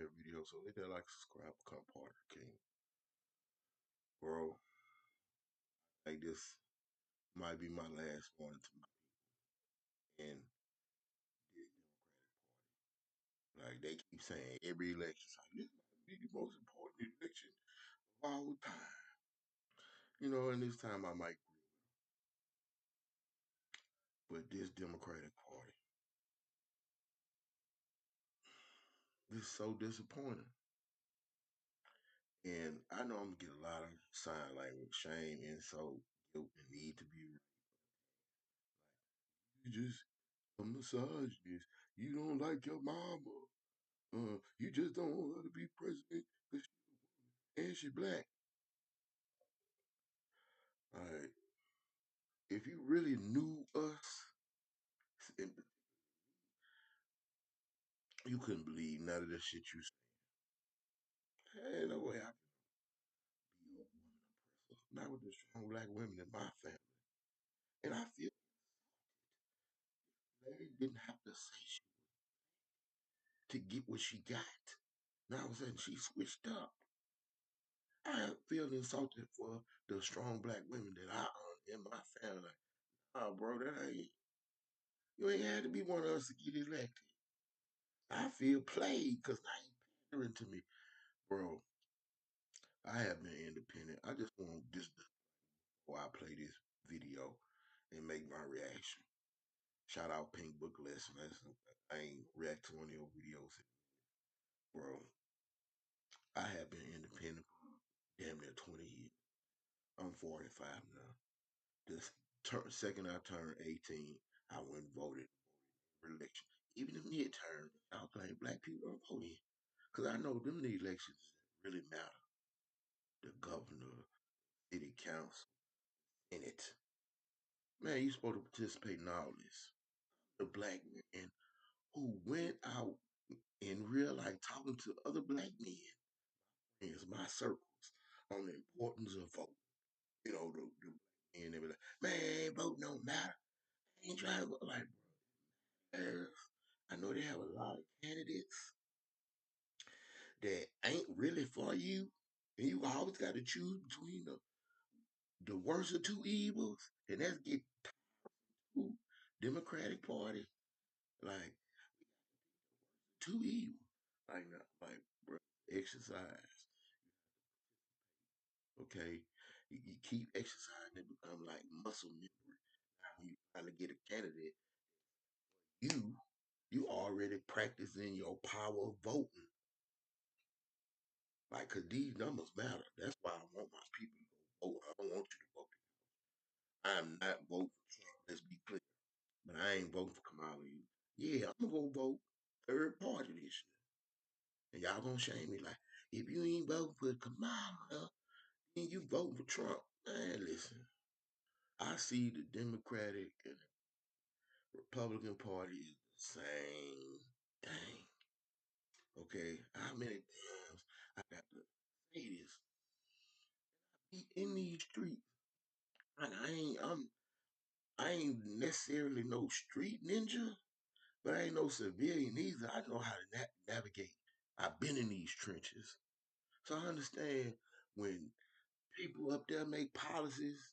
her video. So hit that like, subscribe, become part of the king. Bro, like this might be my last one to my people in this Democratic Party. Like they keep saying every election, like, this might be the most important election of all time. And this time I might agree with them. But this Democratic Party, this is so disappointing. And I know I'm gonna get a lot of sign language, shame, insult, guilt, and need to be right. Like, you just a misogynist. You don't like your mama. You just don't want her to be president because she's a woman and she black. All right. If you really knew us, you couldn't believe none of the shit you saying. Ain't no way I can be a woman oppressor. Not with the strong black women in my family. And I feel Larry didn't have to say she was to get what she got. Now all of a sudden she switched up. I feel insulted for the strong black women that I own in my family. Like, oh, bro, that ain't you ain't had to be one of us to get elected. I feel played because now you pandering to me, bro. I have been independent. I just want this before I play this video and make my reaction. Shout out Pink Book Lesson. I ain't react to one of your videos, bro. I have been independent for damn near 20 years. I'm 45 now. The second I turned 18, I went and voted in every election. Even the midterm, I was like, black people don't vote in. Because I know them the elections that really matter. The governor, city council, senate. Man, you supposed to participate in all this. The black man who went out in real life talking to other black men, friends, my circles, on the importance of voting. The black men, they be like, man, vote don't matter. I ain't trying to vote. Like, bro, I know they have a lot of candidates that ain't really for you. And you always got to choose between the worst of two evils. And that's get to Democratic Party. Like, two evil. Like, bro, exercise. Okay? You keep exercising and become like muscle memory. Now, when you trying to get a candidate, you you already practicing your power of voting. Like, cause these numbers matter. That's why I want my people to go vote. I don't want you to vote. I'm not voting for Trump. Let's be clear. But I ain't voting for Kamala. Yeah, I'm gonna go vote third party this year. And y'all gonna shame me like, if you ain't voting for Kamala, then you voting for Trump. Man, listen. I see the Democratic and the Republican Party is the same thing. Okay? How many times I got to say this? Be in these streets. Like I ain't necessarily no street ninja, but I ain't no civilian either. I know how to navigate. I've been in these trenches. So I understand when people up there make policies,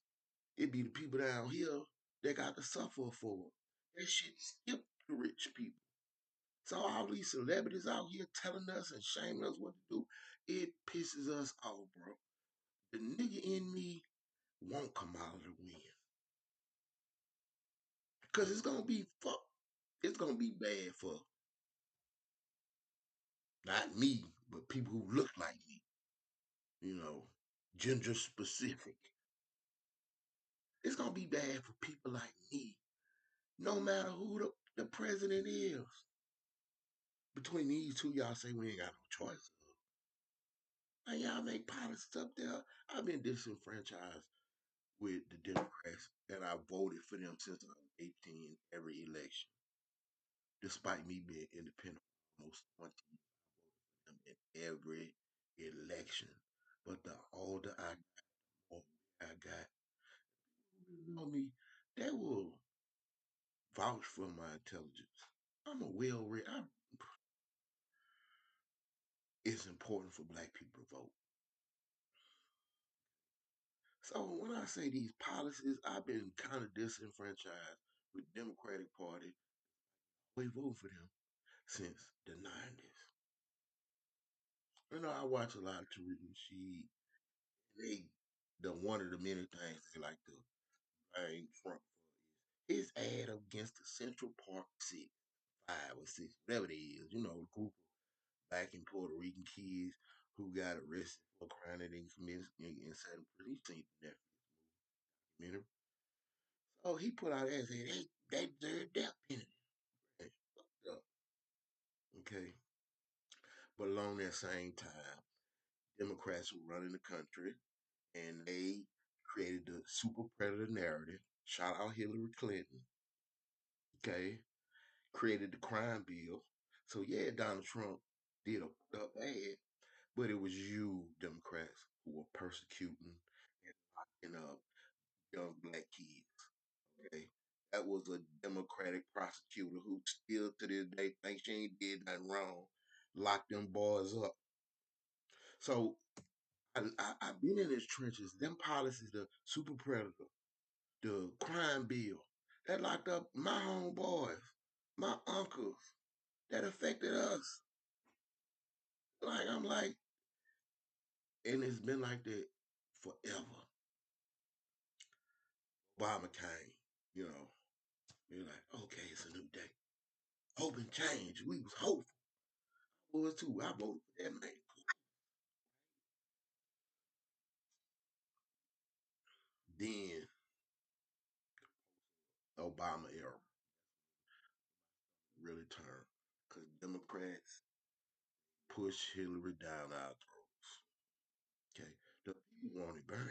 it be the people down here that got to suffer for it. That shit skip the rich people. So all these celebrities out here telling us and shaming us what to do, it pisses us off, bro. The nigga in me won't come out to win. Cause it's gonna be fuck. It's gonna be bad for not me, but people who look like me. You know, gender specific. It's gonna be bad for people like me, no matter who the president is. Between these two, y'all say we ain't got no choice. And y'all make policies up there. I've been disenfranchised with the Democrats, and I voted for them since I was 18 every election. Despite me being independent for almost 20 years, I voted for them in every election. But the older I got, the more I got. People who know me, they will vouch for my intelligence. I'm a well read. it's important for black people to vote. So when I say these policies, I've been kind of disenfranchised with Democratic Party. We vote for them since the 90s. I watch a lot of Tariq She they one of the many things they like to blame Trump for is his ad against the Central Park Six, 5 or 6, whatever it is. The group of black and Puerto Rican kids who got arrested for a crime they didn't commit inside of prison. You've seen the Netflix movie. So he put out that saying they deserve death penalty. Hey, fucked up. Okay. But along that same time, Democrats were running the country and they created the super predator narrative. Shout out Hillary Clinton. Okay. Created the crime bill. So yeah, Donald Trump did a bad, but it was you, Democrats, who were persecuting and locking up young black kids. Okay. That was a Democratic prosecutor who still to this day thinks she ain't did nothing wrong. Locked them boys up. So I've been in these trenches. Them policies, the super predator, the crime bill, that locked up my homeboys, my uncles, that affected us. I'm like, and it's been like that forever. Obama came, you know, we're like, okay, it's a new day. Hope and change. We was hopeful. I was too. I voted for that man. Then Obama era really turned because Democrats pushed Hillary down our throats. Okay, the people wanted Bernie.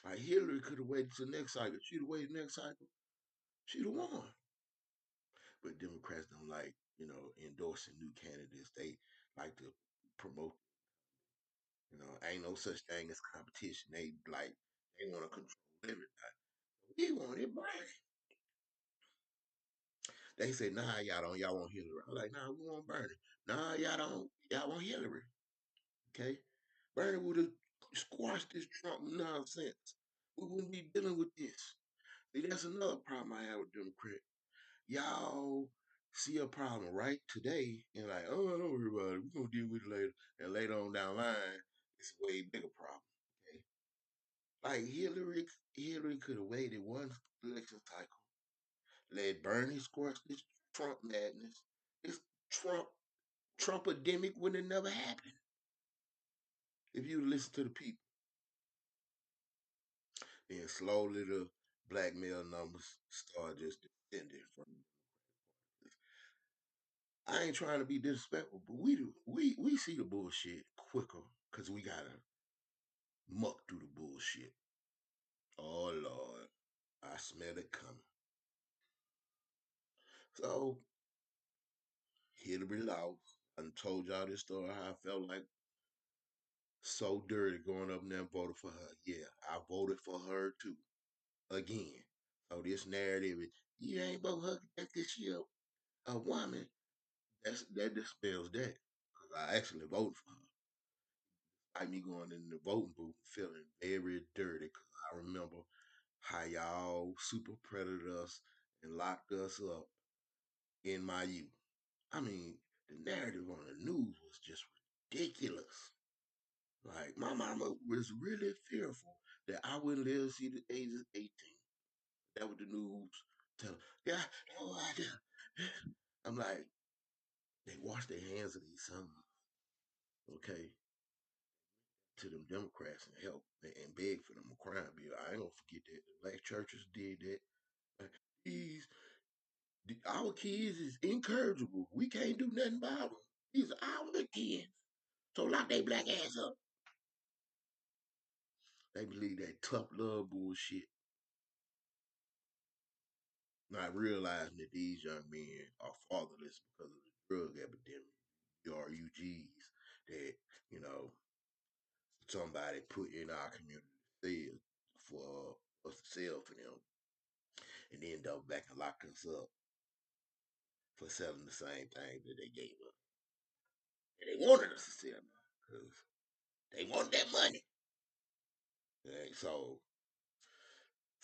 Like Hillary could have waited till next cycle. She'd have waited next cycle. She'd have won. But Democrats don't like, endorsing new candidates. They like to promote. Ain't no such thing as competition. They want to control everything. We wanted Bernie. They say, nah, y'all want Hillary. I'm like, nah, we want Bernie. Nah, y'all don't, y'all want Hillary. Okay? Bernie would have squashed this Trump nonsense. We wouldn't be dealing with this. See, that's another problem I have with Democrats. Y'all see a problem right today and like, oh, don't worry about it. We're gonna deal with it later. And later on down the line, it's a way bigger problem. Okay. Like Hillary could have waited one election cycle, let Bernie squash this Trump madness. This Trump Trump-epidemic would have never happened if you listen to the people. Then slowly the black male numbers start just descending from. I ain't trying to be disrespectful, but we do. We see the bullshit quicker because we gotta muck through the bullshit. Oh Lord, I smell it coming. So Hillary lost. I told y'all this story how I felt like so dirty going up there and voted for her. Yeah, I voted for her too. Again. So this narrative is you ain't vote her because she a woman. That dispels that. Cause I actually voted for her. Like me going in the voting booth feeling very dirty because I remember how y'all super predated us and locked us up in my youth. I mean, the narrative on the news was just ridiculous. Like my mama was really fearful that I wouldn't live to see the age of 18. That was the news tell. Yeah, oh, I do. I'm like, they wash their hands of these sons, okay, to them Democrats and help and beg for them a crime bill. I ain't gonna forget that. The black churches did that. These our kids is incorrigible. We can't do nothing about them. These are our kids. So lock they black ass up. They believe that tough love bullshit, not realizing that these young men are fatherless because of the drug epidemic, the RUGs that, you know, somebody put in our community sales for us to sell for them and then double back and lock us up for selling the same thing that they gave us. And they wanted us to sell now because they wanted that money. Okay, so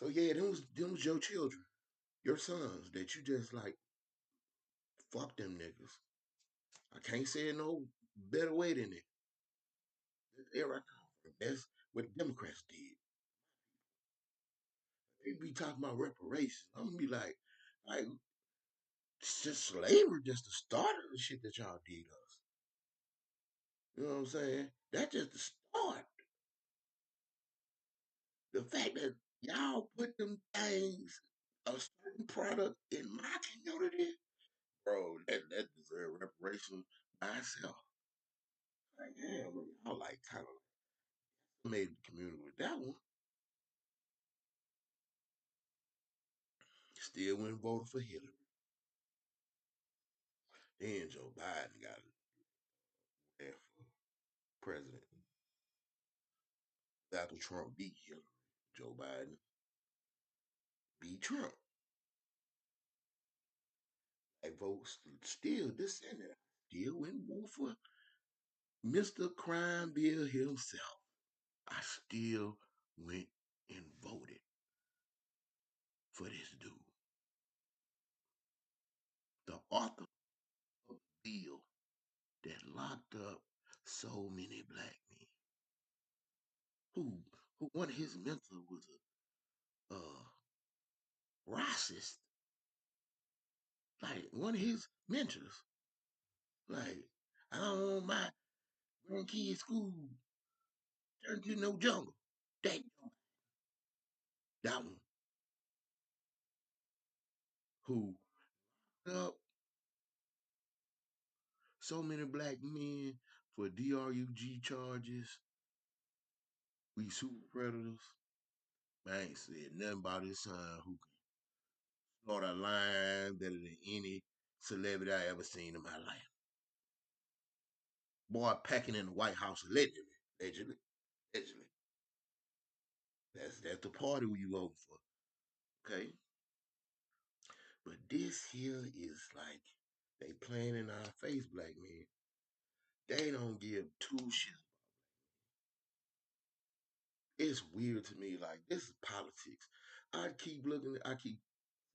yeah, them was your children, your sons that you just like fuck them niggas. I can't say it no better way than it. There I come from. That's what Democrats did. They be talking about reparations. I'm gonna be like it's just slavery, just the start of the shit that y'all did us. You know what I'm saying? That's just the start. The fact that y'all put them things, a certain product in my community, bro, that deserves reparation by itself. Like, yeah, bro, y'all like kind of made the community with that one. Still went and voted for Hillary. Then Joe Biden got there for president. After Trump beat Hillary, Joe Biden beat Trump. Like folks still descending. Still went and voted for Mr. Crime Bill himself. I still went and voted for this dude. The author of the bill that locked up so many black men. Who one of his mentors was a racist. Like one of his mentors. Like, I don't want my grandkids' school turned to no jungle. That one who up so many black men for DRUG charges. We super predators. I ain't said nothing about his son who can snort a line better than any celebrity I ever seen in my life. Boy packing in the White House allegedly. Allegedly. Allegedly. That's the party we voting for. Okay? But this here is like they playing in our face, black men. They don't give two shits. It's weird to me. Like this is politics. I keep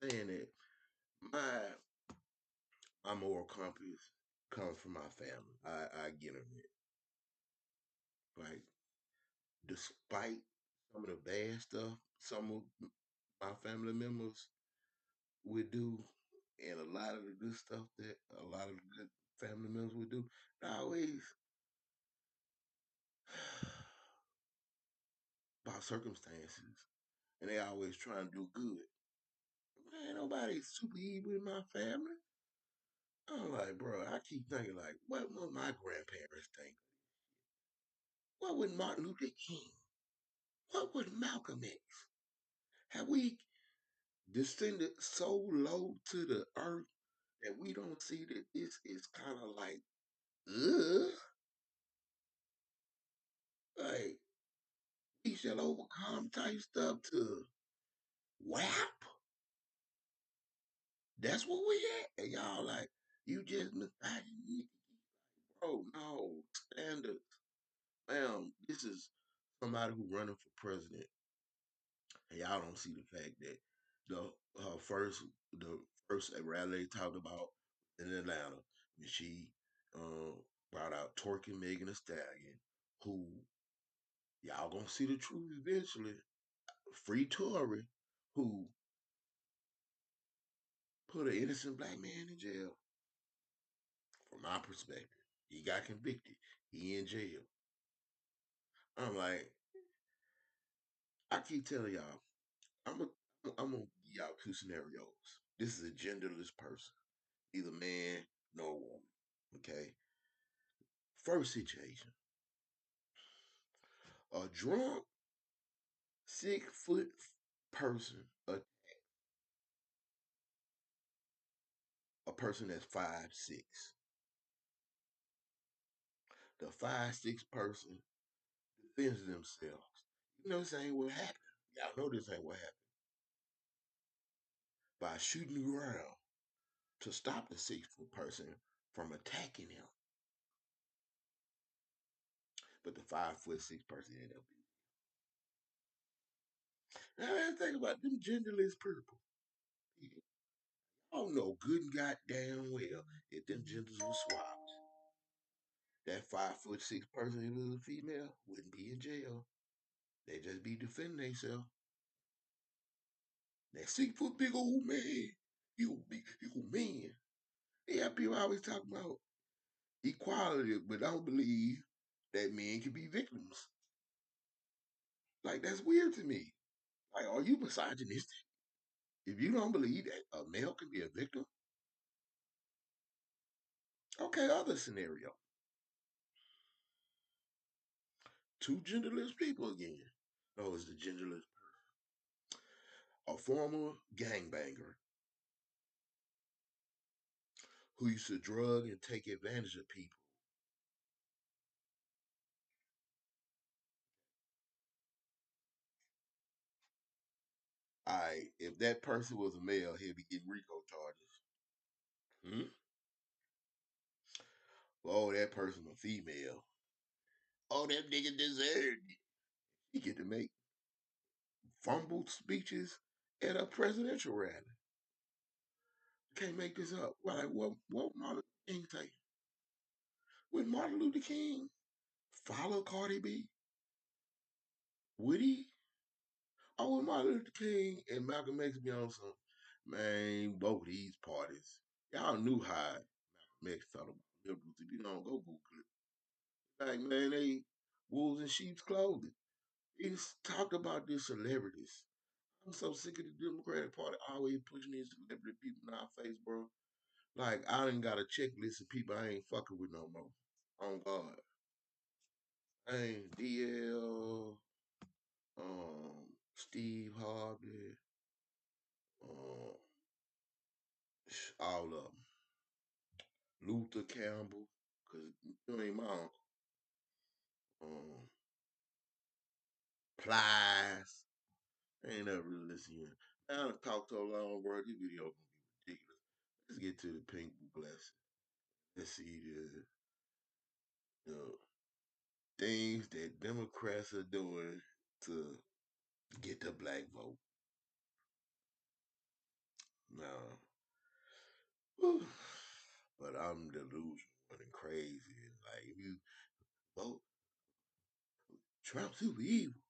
saying that my my moral compass comes from my family. I get it. Like despite some of the bad stuff some of my family members would do, and a lot of the good stuff that a lot of the good family members would do, they always about circumstances, and they always try and do good. Man, nobody's super evil in my family. I'm like, bro, I keep thinking like, what would my grandparents think? What would Martin Luther King? What would Malcolm X? Have we descended so low to the earth that we don't see that this is kind of like, ugh, like we shall overcome type stuff to WAP? That's what we at. And y'all like, you just misogynistic. Bro, no, standards. Ma'am, this is somebody who running for president. And y'all don't see the fact that the the first rally they talked about in Atlanta when she brought out Torque Megan Thee Stallion, who y'all gonna see the truth eventually. Free Tory, who put an innocent black man in jail. From my perspective, he got convicted. He in jail. I'm like, I keep telling y'all, I'm gonna give y'all two scenarios. This is a genderless person, neither man nor woman. Okay. First situation: a drunk 6 foot person, a person that's 5'6". The 5'6" person defends themselves. You know this ain't what happened. Y'all know this ain't what happened. By shooting the ground to stop the 6 foot person from attacking him. but the 5'6" person ended up being. Now let's think about them genderless people. I don't know good and goddamn well if them genders were swapped. That 5'6" person, if it was a female, wouldn't be in jail. They just be defending themselves. That 6 foot big old man, he a man. Yeah, people always talk about equality, but don't believe that men can be victims. Like that's weird to me. Like, are you misogynistic? If you don't believe that a male can be a victim, okay, other scenario. Two genderless people again. Oh, it's the genderless. A former gangbanger who used to drug and take advantage of people. If that person was a male, he'd be getting RICO charges. Hmm? Oh, that person a female. Oh, that nigga deserved it. He get to make fumbled speeches at a presidential rally. Can't make this up. Well, like what Martin Luther King say? Would Martin Luther King follow Cardi B? Would he? Oh, would Martin Luther King and Malcolm X be on some man, both these parties. Y'all knew how Malcolm X felt about liberals. If you don't go Google it. Like, man, they wolves in sheep's clothing. He's talked about these celebrities. I'm so sick of the Democratic Party always pushing these celebrity people in our face, bro. Like, I done got a checklist of people I ain't fucking with no more. On God. I ain't DL, Steve Harvey, um, all of them. Luther Campbell, because you ain't my uncle. Um, Plies. I ain't never really listened to you. Now I talk so long, bro. This video gonna be ridiculous. Let's get to the pink blessing. Let's see the things that Democrats are doing to get the black vote. Now, whew, but I'm delusional and crazy. And like, if you vote Trump super evil,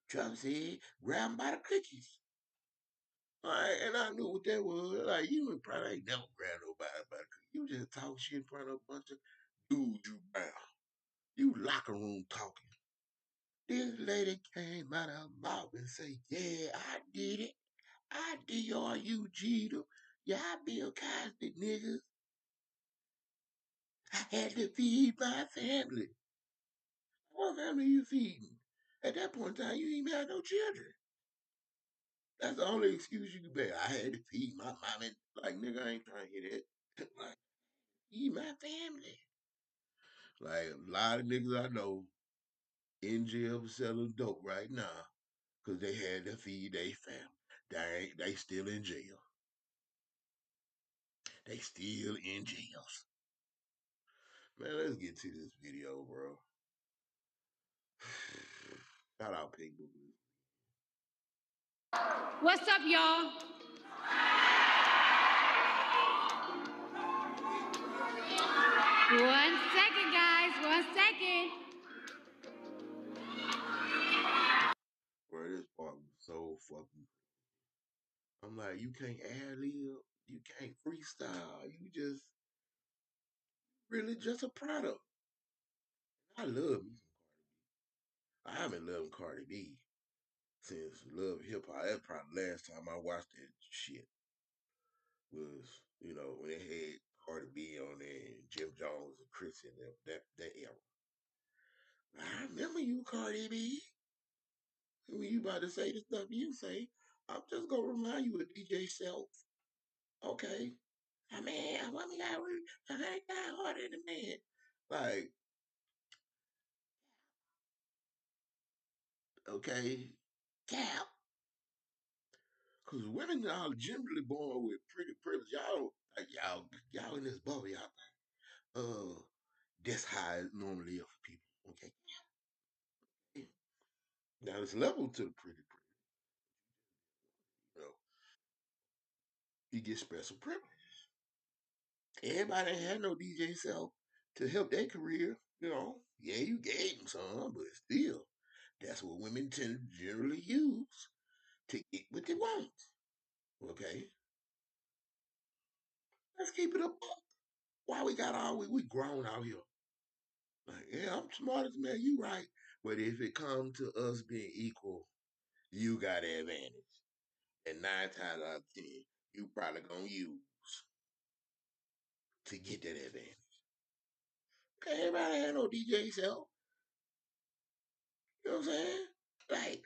Trump said, grab him by the cookies. All right, and I knew what that was. Like, you would probably ain't never grab nobody by the cookies. You just talk shit in front of a bunch of dudes you brown. You locker room talking. This lady came out of her mouth and say, yeah, I did it. I DRU Jeter. Yeah, I Bill Cosby, niggas. I had to feed my family. What family you feeding? At that point in time, you ain't even had no children. That's the only excuse you can bear. I had to feed my mom. Like, nigga, I ain't trying to hear that. Like, feed my family. Like, a lot of niggas I know in jail for selling dope right now because they had to feed their family. They still in jail. They still in jails. Man, let's get to this video, bro. Shout out Pink Boo. What's up, y'all? One second, guys. 1 second. Bro, this part was so fucking. I'm like, you can't ad lib, you can't freestyle, you just really just a product. I love me some Cardi B. I haven't loved Cardi B since Love Hip Hop. That's probably the last time I watched that shit was, when they had Cardi B on there and Jim Jones and Chris in them, that era. I remember you, Cardi B. When you about to say the stuff you say, I'm just gonna remind you of DJ Self. Okay. I mean, I want me got I got harder than man. Like, okay, Cap. Cause women are generally born with pretty privilege. Y'all like y'all in this bubble, y'all think, that's how it normally is for people. Okay. Now it's level to the pretty, you know. You get special privilege. Everybody ain't had no DJ self to help their career, you know. Yeah, you gave them some, but still, that's what women tend to generally use to get what they want. Okay, let's keep it up. Why we got all we grown out here? Like, yeah, I'm smart as man. You right, but if it comes to us being equal, you got the advantage, and 9 times out of 10, you probably gonna use to get that advantage. Okay, everybody had no DJ self. You know what I'm saying? Like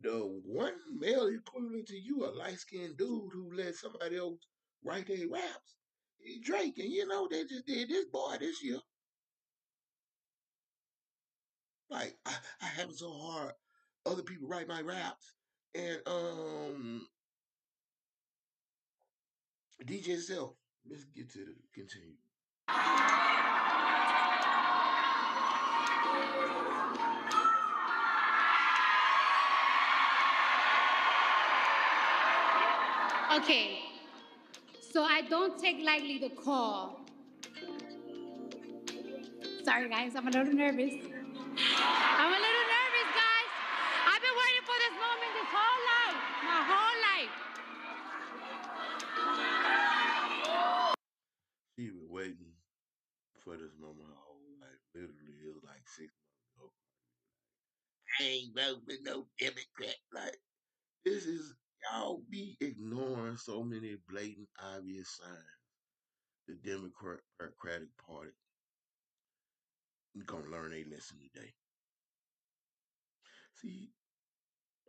the one male equivalent to you, a light skinned dude who let somebody else write their raps. Drake, and you know they just did this boy this year. Like I have it so hard. Other people write my raps, and DJ Self. Let's get to the continue. Okay, so I don't take lightly the call. Sorry, guys, I'm a little nervous. I'm a little nervous, guys. I've been waiting for this moment this whole life, my whole life. She been waiting for this moment her whole life. Literally, it was like 6 months ago. I ain't voting for no Democrat. Like this is y'all be ignoring so many blatant, obvious signs. The Democratic Party gonna learn a lesson today. See,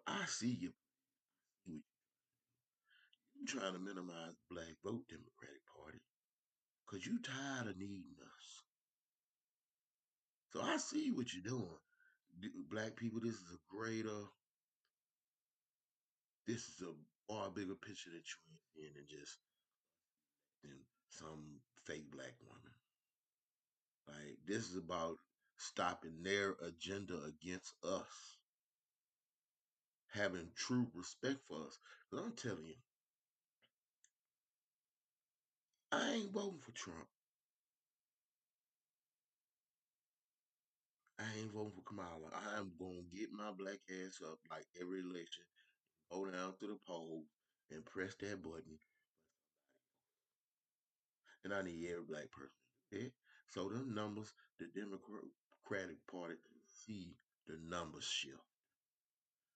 I see you. You trying to minimize the black vote Democratic Party because you tired of needing us. So I see what you're doing. Black people, this is a greater, this is a far bigger picture that you in than just than some fake black woman. Like this is about stopping their agenda against us, having true respect for us. Because I'm telling you, I ain't voting for Trump. I ain't voting for Kamala. I am gonna get my black ass up like every election, go down to the poll and press that button. And I need every black person to do that. So the numbers, the Democratic Party see the numbers shift.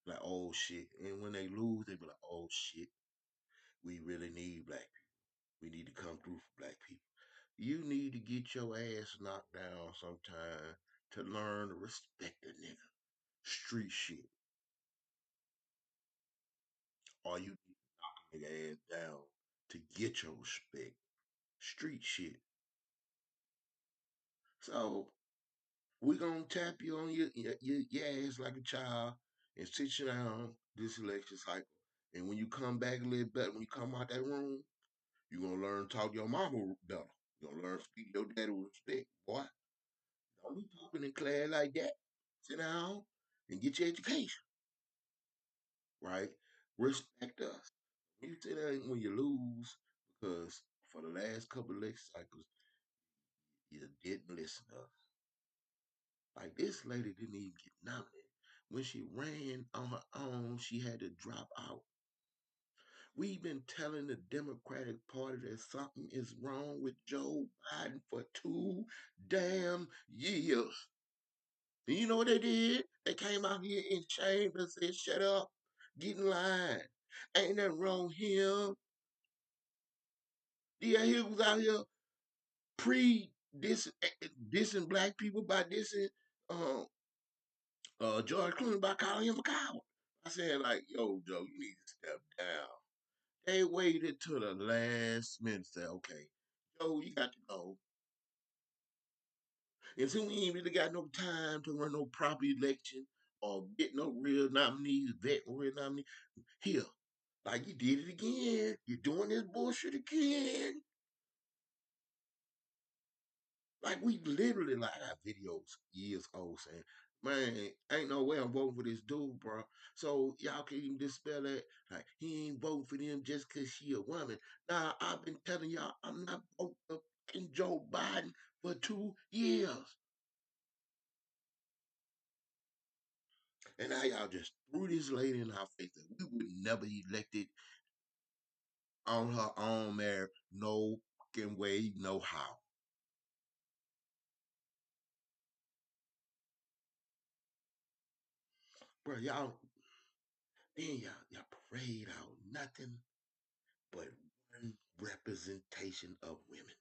Like, oh shit. And when they lose, they be like, oh shit, we really need black people. We need to come through for black people. You need to get your ass knocked down sometime to learn to respect the nigga. Street shit. Or you need to knock a nigga ass down to get your respect. Street shit. So we gonna tap you on your ass like a child and sit you down this election cycle. And when you come back a little better, when you come out that room, you gonna learn to talk to your mama better. You gonna learn to speak to your daddy with respect, boy. Don't be talking in class like that. Sit down and get your education, right? Respect us. When you sit there when you lose, because for the last couple election cycles, you didn't listen to us. Like this lady didn't even get nominated. When she ran on her own, she had to drop out. We've been telling the Democratic Party that something is wrong with Joe Biden for 2 damn years. And you know what they did? They came out here and shamed us and said, shut up, get in line. Ain't nothing wrong with him. Yeah, he was out here pre dissing black people by dissing um George Clooney by calling him a coward. I said, like, yo, Joe, you need to step down. They waited to the last minute to say, okay, Joe, you got to go. And so we ain't really got no time to run no proper election or get no real nominees, vet real nominees. Here, like you did it again. You're doing this bullshit again. Like we literally like got videos years old saying, "Man, ain't no way I'm voting for this dude, bro." So y'all can even dispel that. Like he ain't voting for them just cause she a woman. Nah, I've been telling y'all I'm not voting for Joe Biden for 2 years. And now y'all just threw this lady in our face that we would never elected on her own merit, no fucking way, no how. Bro, y'all parade out nothing but one representation of women.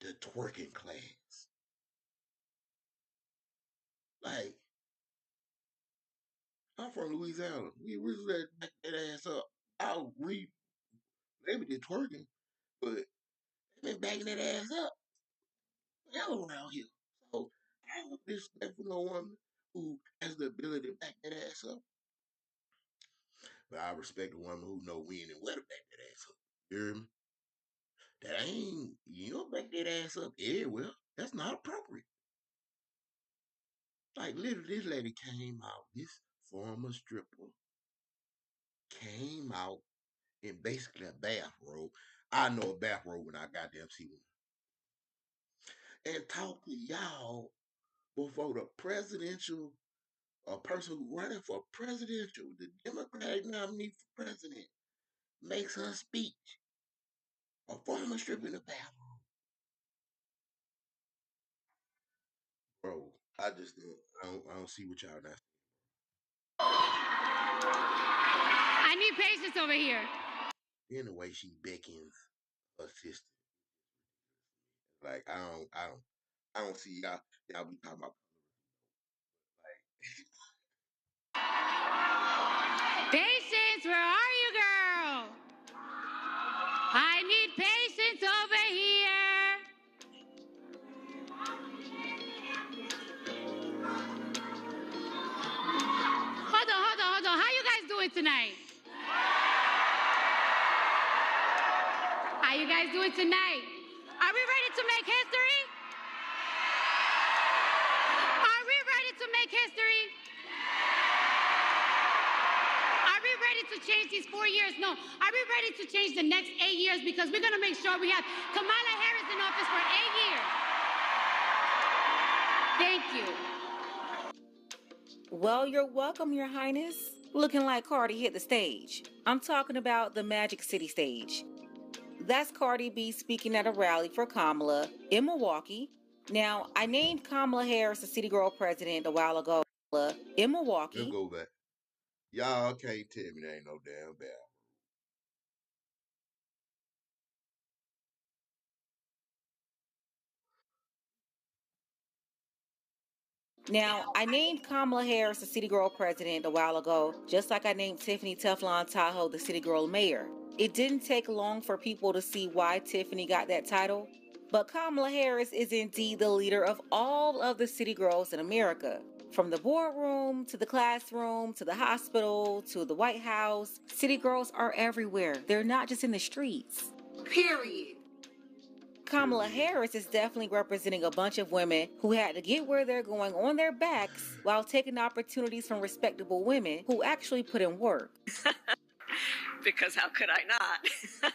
The twerking class. Like, I'm from Louisiana. We really back that ass up. I'll read maybe the twerking, but they been backing that ass up hell around here. So I don't respect for no woman who has the ability to back that ass up. But I respect a woman who know when and where to back that ass up. You hear me? That ain't you don't back that ass up everywhere. That's not appropriate. Like literally, this lady came out. This former stripper came out in basically a bathrobe. I know a bathrobe when I goddamn see one. And talk to y'all before the presidential, a person who running for presidential, the Democratic nominee for president, makes her speech. A former stripper in a bathroom. Bro, I don't see what y'all not. I need patience over here. In the way she beckons her sister. Like I don't see y'all be talking about like Patience, where are you, girl? I need patience over here. Hold on. How you guys doing tonight? How you guys doing tonight? Are we ready to make history? Are we ready to make history? Are we ready to change these 4 years? No. Are we ready to change the next 8 years? Because we're going to make sure we have Kamala Harris in office for 8 years. Thank you. Well, you're welcome, Your Highness. Looking like Cardi hit the stage. I'm talking about the Magic City stage. That's Cardi B speaking at a rally for Kamala in Milwaukee. Now, I named Kamala Harris the City Girl President a while ago in let's Milwaukee. go back. Y'all can't tell me there ain't no damn bad. Now, I named Kamala Harris the City Girl President a while ago, just like I named Tiffany Teflon Tahoe the City Girl Mayor. It didn't take long for people to see why Tiffany got that title, but Kamala Harris is indeed the leader of all of the city girls in America. From the boardroom, to the classroom, to the hospital, to the White House, city girls are everywhere. They're not just in the streets. Period. Kamala Period. Harris is definitely representing a bunch of women who had to get where they're going on their backs while taking opportunities from respectable women who actually put in work. Because how could I not?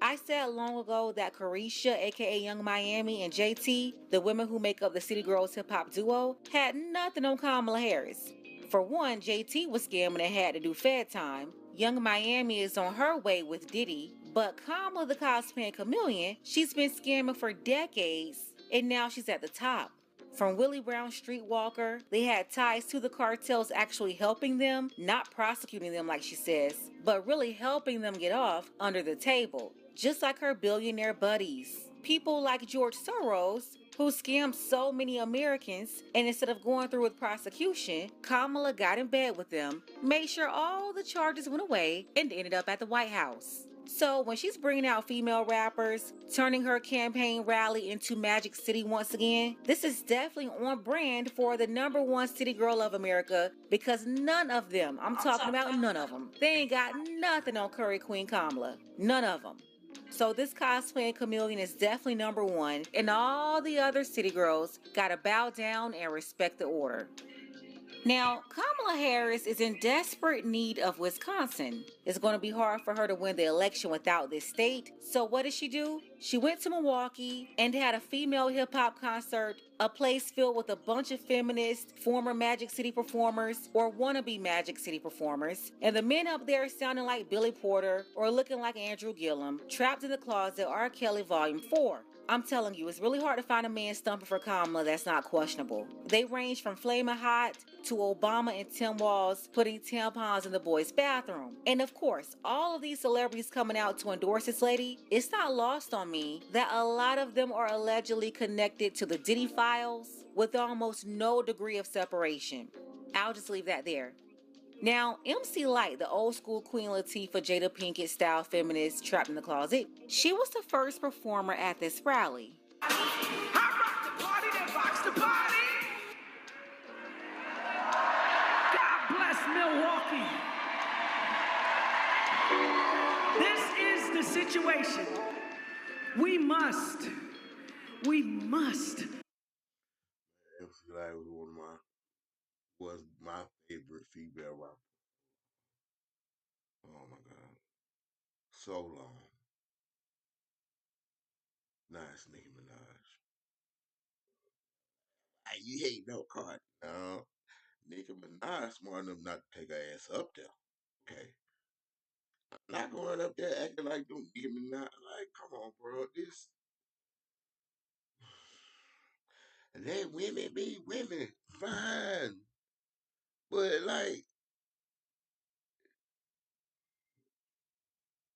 I said long ago that Carisha, aka Young Miami, and JT, the women who make up the City Girls hip hop duo, had nothing on Kamala Harris. For one, JT was scamming and had to do Fed time. Young Miami is on her way with Diddy, but Kamala the cosplaying chameleon, she's been scamming for decades, and now she's at the top. From Willie Brown Streetwalker, they had ties to the cartels actually helping them, not prosecuting them like she says, but really helping them get off under the table, just like her billionaire buddies. People like George Soros, who scammed so many Americans, and instead of going through with prosecution, Kamala got in bed with them, made sure all the charges went away, and ended up at the White House. So when she's bringing out female rappers, turning her campaign rally into Magic City once again, this is definitely on brand for the #1 city girl of America, because none of them, I'm talking about none of them, they ain't got nothing on Curry Queen Kamala. None of them. So this cosplaying chameleon is definitely number one, and all the other city girls gotta bow down and respect the order. Now, Kamala Harris is in desperate need of Wisconsin. It's going to be hard for her to win the election without this state. So what did she do? She went to Milwaukee and had a female hip-hop concert, a place filled with a bunch of feminist, former Magic City performers, or wannabe Magic City performers. And the men up there sounding like Billy Porter or looking like Andrew Gillum, Trapped in the Closet, R. Kelly Volume 4. I'm telling you, it's really hard to find a man stumping for Kamala that's not questionable. They range from flaming hot to Obama and Tim Walz putting tampons in the boys' bathroom. And of course, all of these celebrities coming out to endorse this lady, it's not lost on me that a lot of them are allegedly connected to the Diddy files with almost no degree of separation. I'll just leave that there. Now, MC Lyte, the old school Queen Latifah, Jada Pinkett style feminist trapped in the closet, she was the first performer at this rally. I rock the party that rocks the party. God bless Milwaukee. This is the situation. We must. MC Lyte was my favorite female rapper. Oh my god. So long. Nice Nicki Minaj. Hey, you hate no card. No. Nicki Minaj smart enough not to take her ass up there. Okay. Not going up there acting like don't Nicki Minaj. Like, come on, bro. This let women be women. Fine. But like,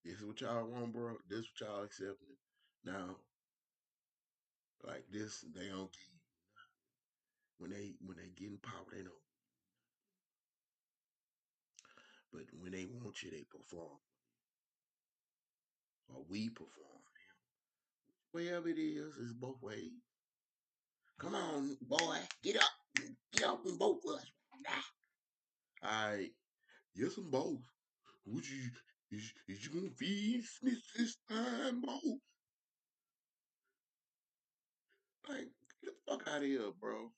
this is what y'all want, bro. This what y'all accepting. Now, like this, they don't get when they get in power, they don't. But when they want you, they perform. Or we perform. Wherever it is, it's both ways. Come on, boy, get up. Get up and vote for us. Alright. Yes, I'm both. Would you is you gonna feed Smith this time, both? Like, get the fuck out of here, bro.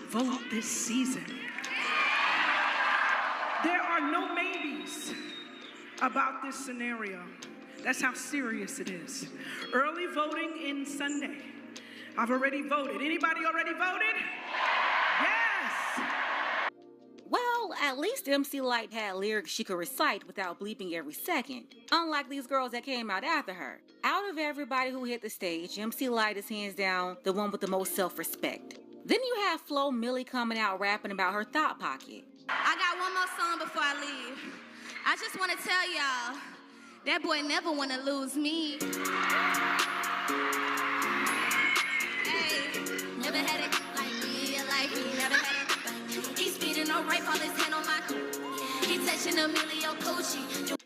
Vote this season. There are no maybes about this scenario. That's how serious it is. Early voting in Sunday. I've already voted. Anybody already voted? Yes! Well, at least MC Lyte had lyrics she could recite without bleeping every second, unlike these girls that came out after her. Out of everybody who hit the stage, MC Lyte is hands down the one with the most self-respect. Then you have Flo Milli coming out rapping about her thought pocket. I got one more song before I leave. I just want to tell y'all, that boy never want to lose me. Hey, never had it like me, never had it. He's speeding no rape, all his hand on my. He touching Emilio Pucci.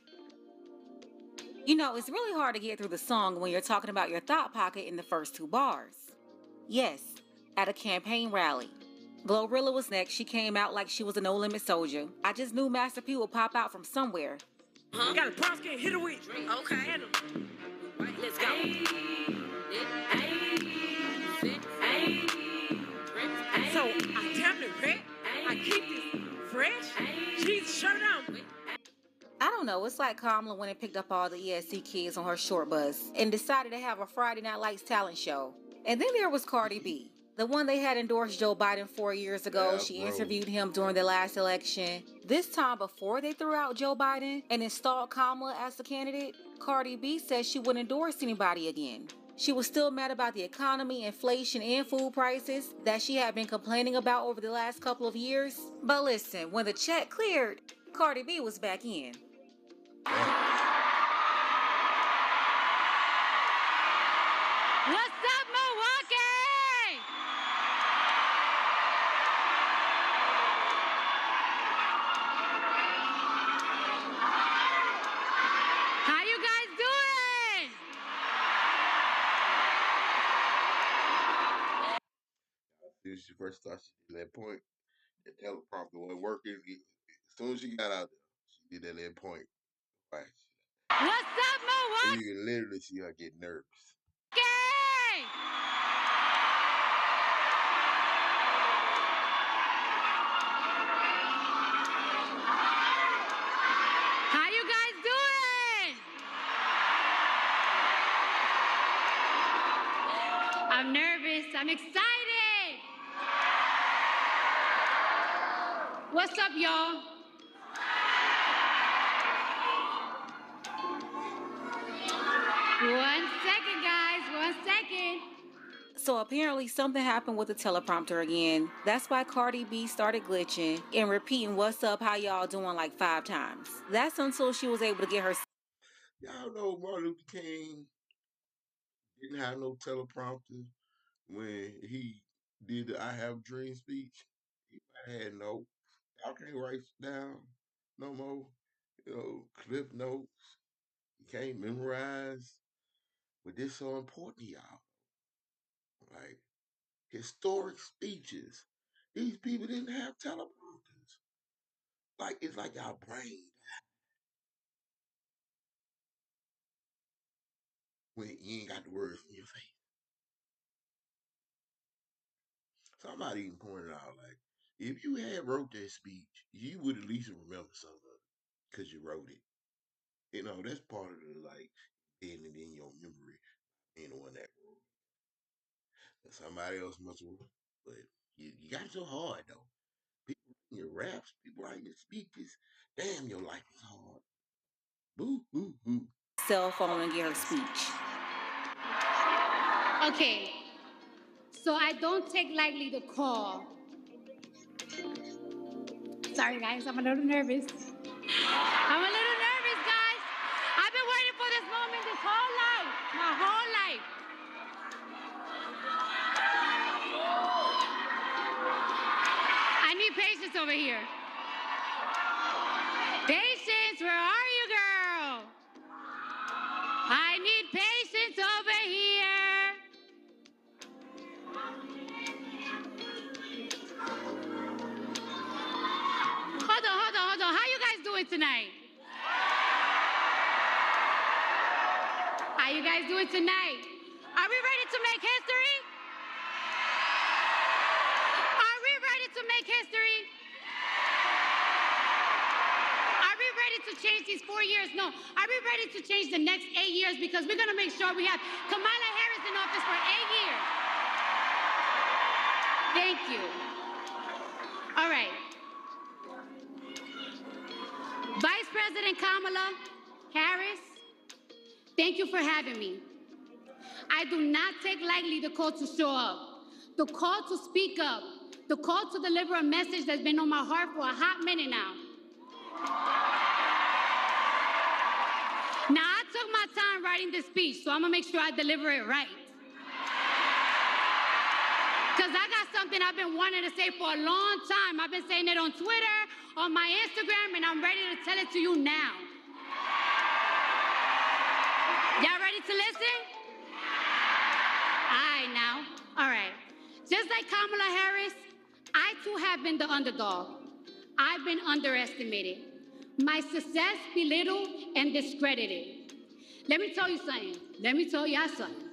You know, it's really hard to get through the song when you're talking about your thought pocket in the first two bars. Yes, at a campaign rally. Glorilla was next. She came out like she was a no-limit soldier. I just knew Master P would pop out from somewhere. Got a brown skin, hit it with. Okay. Let's go. So I tapped it red. I keep this fresh. Jesus, shut it down. I don't know, it's like Kamala went and picked up all the ESC kids on her short bus and decided to have a Friday Night Lights talent show. And then there was Cardi B, the one they had endorsed Joe Biden 4 years ago. Yeah, she bro. interviewed him during the last election. This time before they threw out Joe Biden and installed Kamala as the candidate, Cardi B said she wouldn't endorse anybody again. She was still mad about the economy, inflation, and food prices that she had been complaining about over the last couple of years. But listen, when the check cleared, Cardi B was back in. What's up, Milwaukee? How you guys doing? When she first started, she did that point. The teleprompter wasn't working. As soon as she got out there, she did that little point. Right. What's up, And what? you can literally see her get nervous. Okay. How you guys doing? I'm nervous. I'm excited. What's up, y'all? One second, guys. 1 second. So apparently something happened with the teleprompter again. That's why Cardi B started glitching and repeating "What's up, how y'all doing" like 5 times. That's until she was able to get her. Y'all know Martin Luther King didn't have no teleprompter when he did the I Have a Dream speech. He had no. Y'all can't write down no more. Clip notes. You can't memorize. But this so important to y'all. Like historic speeches. These people didn't have teleprompters. Like it's like y'all brain when you ain't got the words in your face. Somebody even pointed out, like, if you had wrote that speech, you would at least remember some of it because you wrote it. That's part of the like getting it in your memory. Being the one that wrote it. Somebody else must have, but you got it so hard though. People writing your raps, people writing your speeches. Damn, your life is hard. Boo, boo, boo. Cell phone and get her speech. Okay. So I don't take lightly the call. Sorry, guys. I'm a little nervous. I'm a little nervous, guys. I've been waiting for this moment this whole life. My whole life. I need patience over here. Patience, where are you, girl? I need patience over here. Hold on. How you guys doing tonight? How you guys doing tonight? Are we ready to make history? Are we ready to make history? Are we ready to change these 4 years? No. Are we ready to change the next 8 years? Because we're going to make sure we have Kamala Harris in office for 8 years. Thank you. All right. Vice President Kamala Harris, thank you for having me. I do not take lightly the call to show up, the call to speak up, the call to deliver a message that's been on my heart for a hot minute now. Now, I took my time writing this speech, so I'm gonna make sure I deliver it right. Because I got something I've been wanting to say for a long time. I've been saying it on Twitter, on my Instagram, and I'm ready to tell it to you now. Y'all ready to listen? All right, now. All right. Just like Kamala Harris, I too have been the underdog. I've been underestimated. My success belittled and discredited. Let me tell you something. Let me tell y'all something.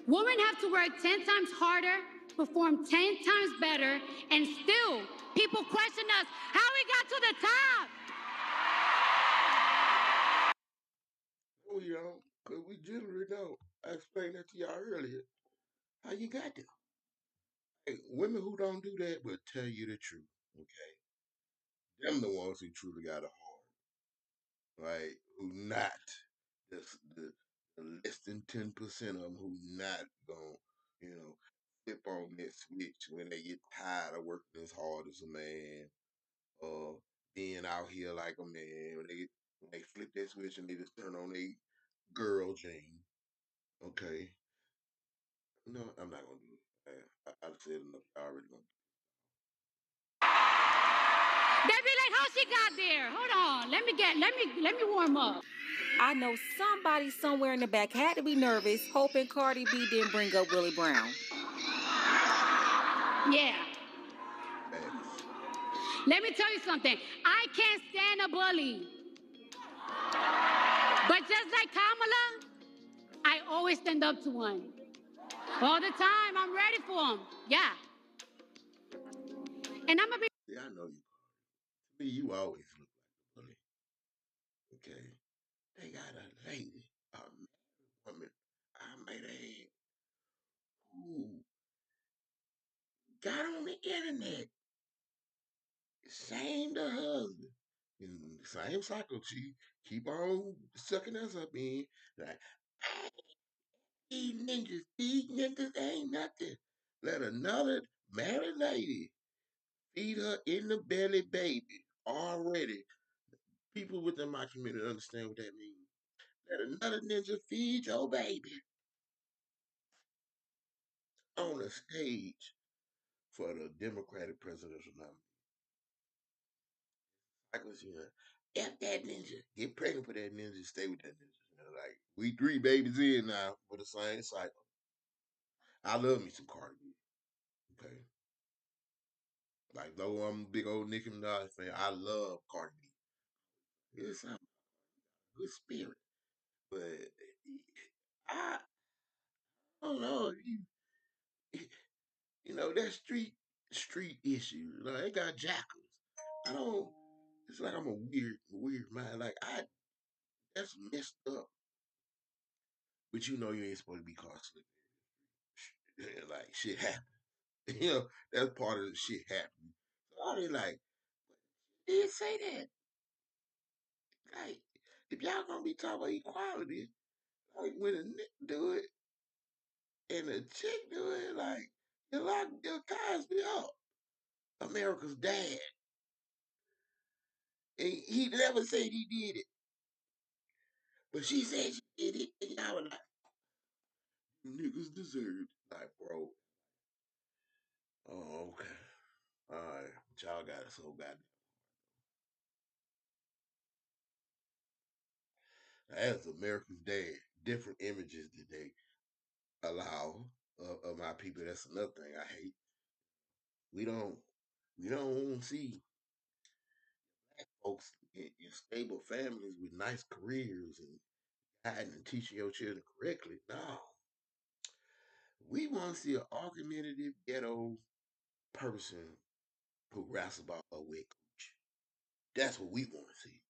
Women have to work 10 times harder, perform 10 times better, and still people question us how we got to the top. No, you don't, because we generally don't. I explained that to y'all earlier. How you got there? Hey, women who don't do that will tell you the truth, okay? Them the ones who truly got a heart, right? Who not the less than 10% of them who not gonna, flip on that switch when they get tired of working as hard as a man, or being out here like a man. When they flip that switch and they just turn on a girl gene, okay? No, I'm not gonna do it. I've said enough. I already gonna. They be like, how she got there? Hold on. Let me warm up. I know somebody somewhere in the back had to be nervous, hoping Cardi B didn't bring up Willie Brown. Yeah. Facts. Let me tell you something. I can't stand a bully. But just like Kamala, I always stand up to one. All the time, I'm ready for him. Yeah. And I'm gonna be. See, I know you. To me, you always look like a bully. Okay. They got a lady, a married woman, I might add, who got on the internet, saying the husband, in the same cycle, she keep on sucking us up in, like, these ninjas ain't nothing. Let another married lady feed her in the belly baby already. People within my community understand what that means. Let another ninja feed your baby on a stage for the Democratic presidential nominee. I was, F that ninja. Get pregnant for that ninja. Stay with that ninja. Like, we 3 babies in now for the same cycle. I love me some Cardi B. Okay. Like, though I'm a big old Nicki Minaj fan, I love Cardi B. It's a good spirit. But I don't know. That street issue. Like, they got jackals. I don't. It's like I'm a weird man. Like, that's messed up. But you ain't supposed to be caught slipping. Like, shit happens. That's part of the shit happening. So I was like, did say that. Like, if y'all gonna be talking about equality, like when a nigga do it and a chick do it, like, you lock your Cosby up. America's dad. And he never said he did it. But she said she did it. And y'all were like, you niggas deserved. Like, bro. Oh, okay. Alright. Y'all got it so goddamn. As America's dad, different images that they allow of my people. That's another thing I hate. We don't we don't see folks in stable families with nice careers and guiding and teaching your children correctly. No, we want to see an argumentative ghetto person who raps about a wet cooch. That's what we want to see.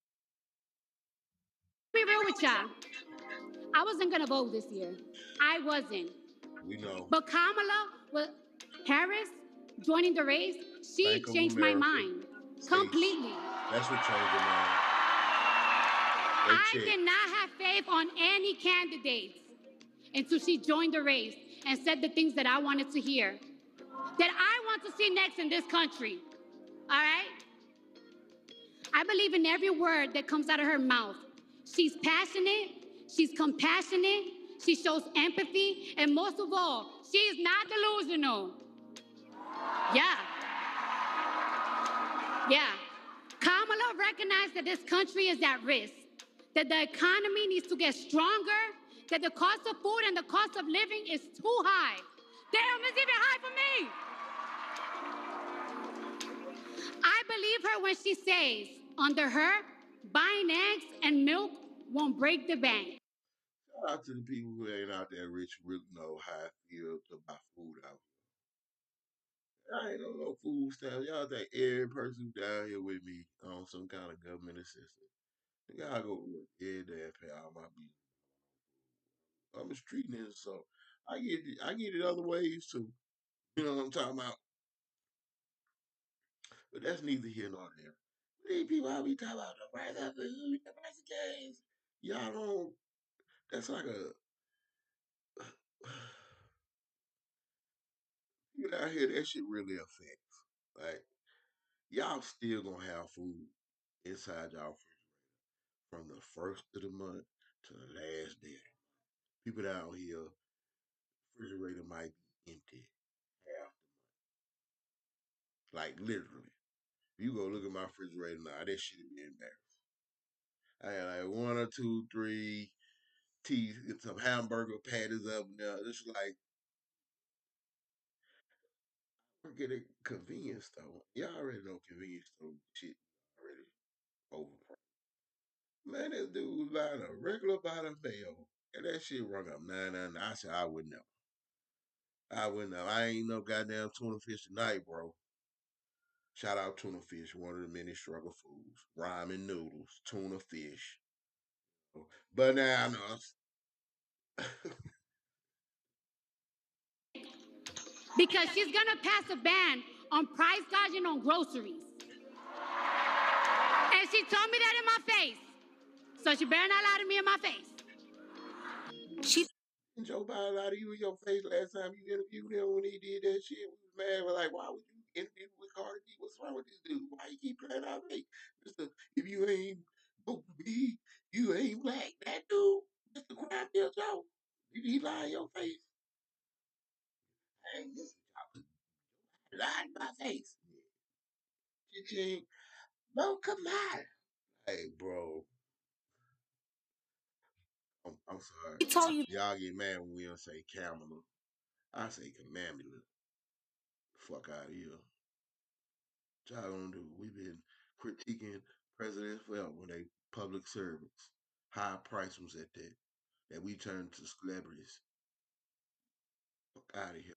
Be real with y'all. I wasn't gonna vote this year. I wasn't. We know. But Harris joining the race, she Bank of changed my America mind states completely. that's what changed their mind. They I check. did not have faith on any candidates until she joined the race and said the things that I wanted to hear, that I want to see next in this country. All right? I believe in every word that comes out of her mouth. She's passionate, she's compassionate, she shows empathy, and most of all, she is not delusional. Yeah, yeah. Kamala recognized that this country is at risk, that the economy needs to get stronger, that the cost of food and the cost of living is too high. Damn, it's even high for me. I believe her when she says, under her, buying eggs and milk won't break the bank. Shout out to the people who ain't out there rich, really know how I feel to buy food out here. I ain't on no food stamps. Y'all think every person down here with me on some kind of government assistance. Nigga, I go to work every day and pay all my bills. I'm a street nigga, so I get it other ways too. You know what I'm talking about? But that's neither here nor there. These people I be talking about the price of food, the price of gas. Y'all don't. That's like a. You out here, that shit really affects. Like, y'all still gonna have food inside y'all refrigerator from the first of the month to the last day. People down here, refrigerator might be empty half the month. Like, literally. If you go look at my refrigerator now, that shit would be embarrassed. I had like one or two, three teas, some hamburger patties up there. It's like, get a convenience store. Y'all already know convenience store shit already overpriced. Man, this dude was buying a regular bottle of mayo. And that shit rung up 999. I said, I would never. I would never. I ain't no goddamn tuna fish tonight, bro. Shout out tuna fish, one of the many struggle foods. Ramen noodles, tuna fish. Bananas. because she's gonna pass a ban on price gouging on groceries. And she told me that in my face. So she better not lie to me in my face. She And Joe Biden lied to you in your face last time you interviewed him when he did that shit. We was mad. We're like, why would you interview with Cardi B? What's wrong with this dude? Why you keep playing out fake? Mister, if you ain't supposed to be, you ain't black. That dude, Mr. Crime Bill Joe, did he lie in your face? Hey, listen, y'all lied in my face. Shit ain't no come on. Hey, bro, I'm sorry. told you Y'all get mad when we don't say Kamala. I say Kamala. Fuck out of here. Y'all gonna do? We've been critiquing presidents forever when they public servants, high price ones at that we turn to celebrities. Fuck out of here.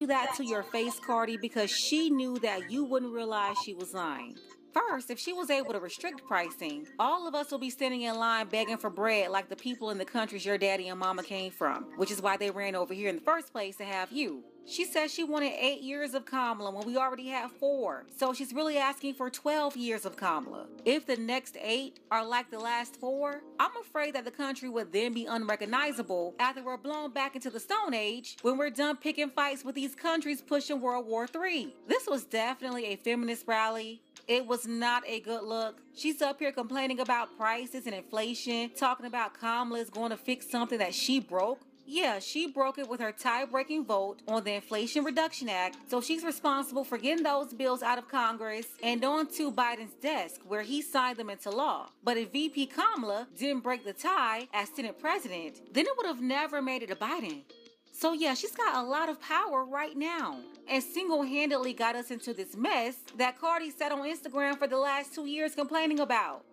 that to your face, Cardi, because she knew that you wouldn't realize she was lying. First, if she was able to restrict pricing, all of us will be standing in line begging for bread like the people in the countries your daddy and mama came from, which is why they ran over here in the first place to have you. She said she wanted 8 years of Kamala when we already have 4, so she's really asking for 12 years of Kamala. If the next 8 are like the last 4, I'm afraid that the country would then be unrecognizable after we're blown back into the Stone Age when we're done picking fights with these countries pushing World War III. This was definitely a feminist rally. It was not a good look. She's up here complaining about prices and inflation, talking about Kamala is going to fix something that she broke. Yeah, she broke it with her tie-breaking vote on the Inflation Reduction Act, so she's responsible for getting those bills out of Congress and onto Biden's desk, where he signed them into law. But if VP Kamala didn't break the tie as Senate President, then it would have never made it to Biden. So yeah, she's got a lot of power right now and single-handedly got us into this mess that Cardi sat on Instagram for the last 2 years complaining about.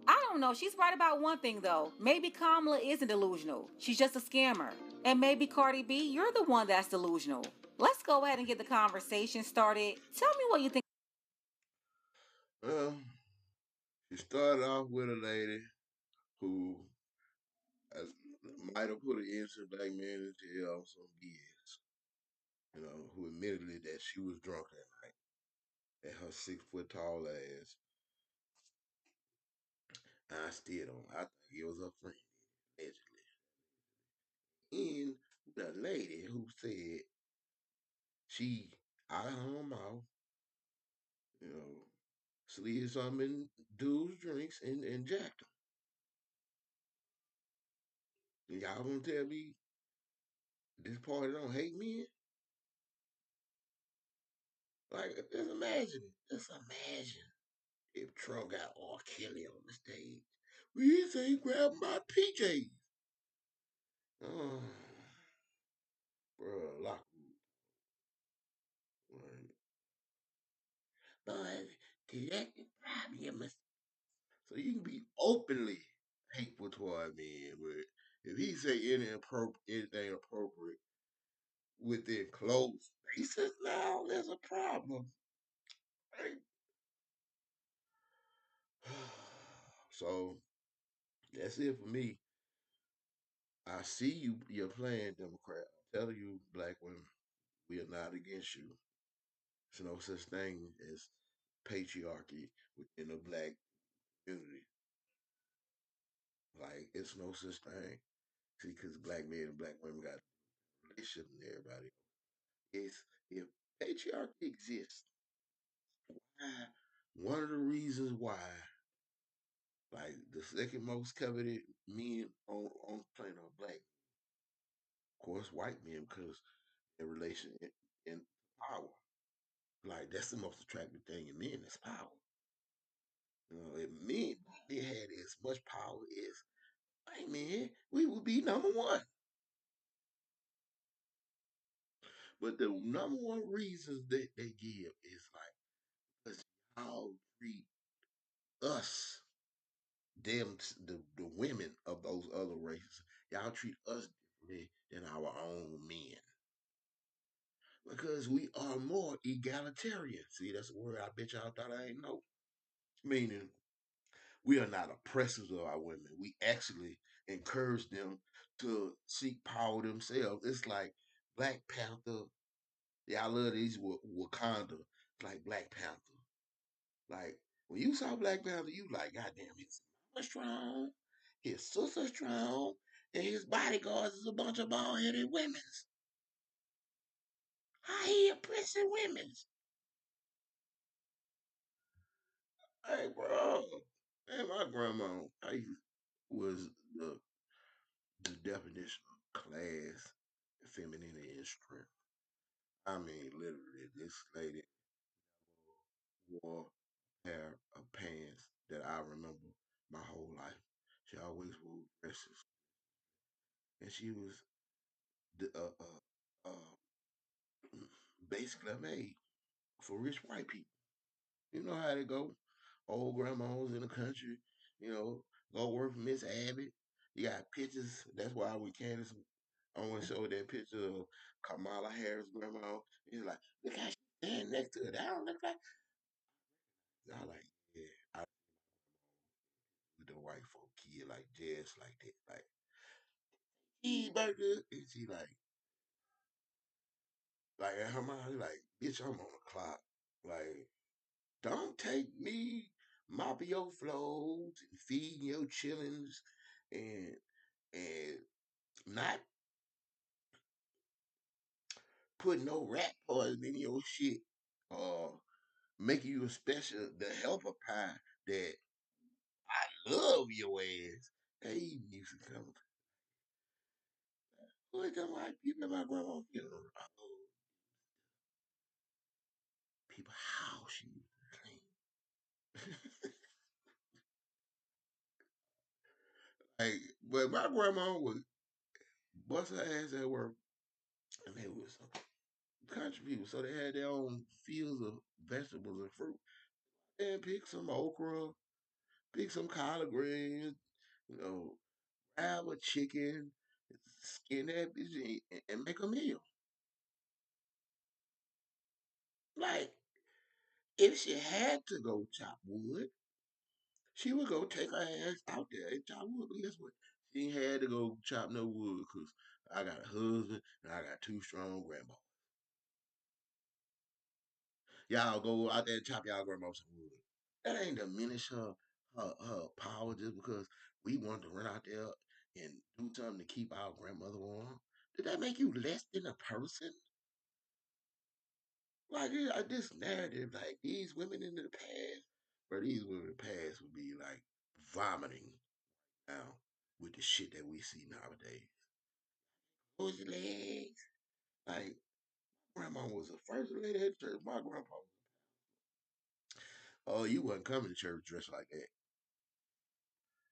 I don't know. She's right about one thing, though. Maybe Kamala isn't delusional. She's just a scammer. And maybe Cardi B, you're the one that's delusional. Let's go ahead and get the conversation started. Tell me what you think. Well, she started off with a lady who might have put an innocent black man in jail on some BS. Who admitted that she was drunk that night and her 6 foot tall ass. I still don't. I think it was her friend, allegedly. And the lady who said she out of her mouth, you know, slid something in dude's drinks and jacked him. And y'all gonna tell me this party don't hate men? Like, just imagine. Just imagine if Trump got R. Kelly on the stage. We say grab my PJs. Oh, bro, lock right. But that's the problem. So you can be openly hateful toward men, but if he say anything appropriate within closed spaces, now there's a problem. Right? So that's it for me. I see you're playing Democrat. I'm telling you, black women, we are not against you. There's no such thing as patriarchy within the black community. Like, it's no such thing. See, because black men and black women got a relationship and everybody. It's if patriarchy exists, one of the reasons why, like the second most coveted men on the planet are black, of course, white men, because their relation in power. Like that's the most attractive thing in men is power. If men they had as much power as white men, we would be number one. But the number one reasons that they give is like because y'all treat us, them, the women of those other races, y'all treat us differently than our own men because we are more egalitarian. See, that's a word I bet y'all thought I ain't know. Meaning, we are not oppressors of our women. We actually encourage them to seek power themselves. It's like Black Panther. Yeah, I love these Wakanda. It's like Black Panther. Like when you saw Black Panther, you like, goddamn, his mama strong, his sister strong, and his bodyguards is a bunch of bald headed women. How he oppressing women? Hey, bro, man, my grandma, was the definition of class, femininity, and strength. I mean, literally, this lady wore a pair of pants that I remember my whole life. She always wore dresses, and she was the, basically made for rich white people. You know how they go. Old grandmas in the country, go work for Miss Abbott. You got pictures. That's why when Candace I want to show that picture of Kamala Harris' grandma. He's like, look how she stand next to it. I don't look like. I like, yeah. I with the white folk kid like just like that, like cheeseburger, and she like at her mom, like, bitch, I'm on the clock. Like, don't take me mopping your floors and feeding your chillings and and not putting no rat poison in your shit or making you a special the helper pie that I love your ass. Hey, music coming. Who is them white people at my grandma's funeral? Oh, people house she used to clean. Like, but my grandma would bust her ass at work, and they was country people, so they had their own fields of vegetables and fruit. And pick some okra, pick some collard greens, you know, grab a chicken, skin that bitch, and make a meal. Like, if she had to go chop wood, she would go take her ass out there and chop wood. But guess what? She ain't had to go chop no wood because I got a husband and I got two strong grandmas. Y'all go out there and chop y'all grandma some wood. That ain't diminish her power just because we want to run out there and do something to keep our grandmother warm. Did that make you less than a person? Like this narrative, like these women in the past, where these women in the past would be like vomiting now with the shit that we see nowadays. Those legs, like grandma was the first lady at church. My grandpa was. Oh, you wasn't coming to church dressed like that.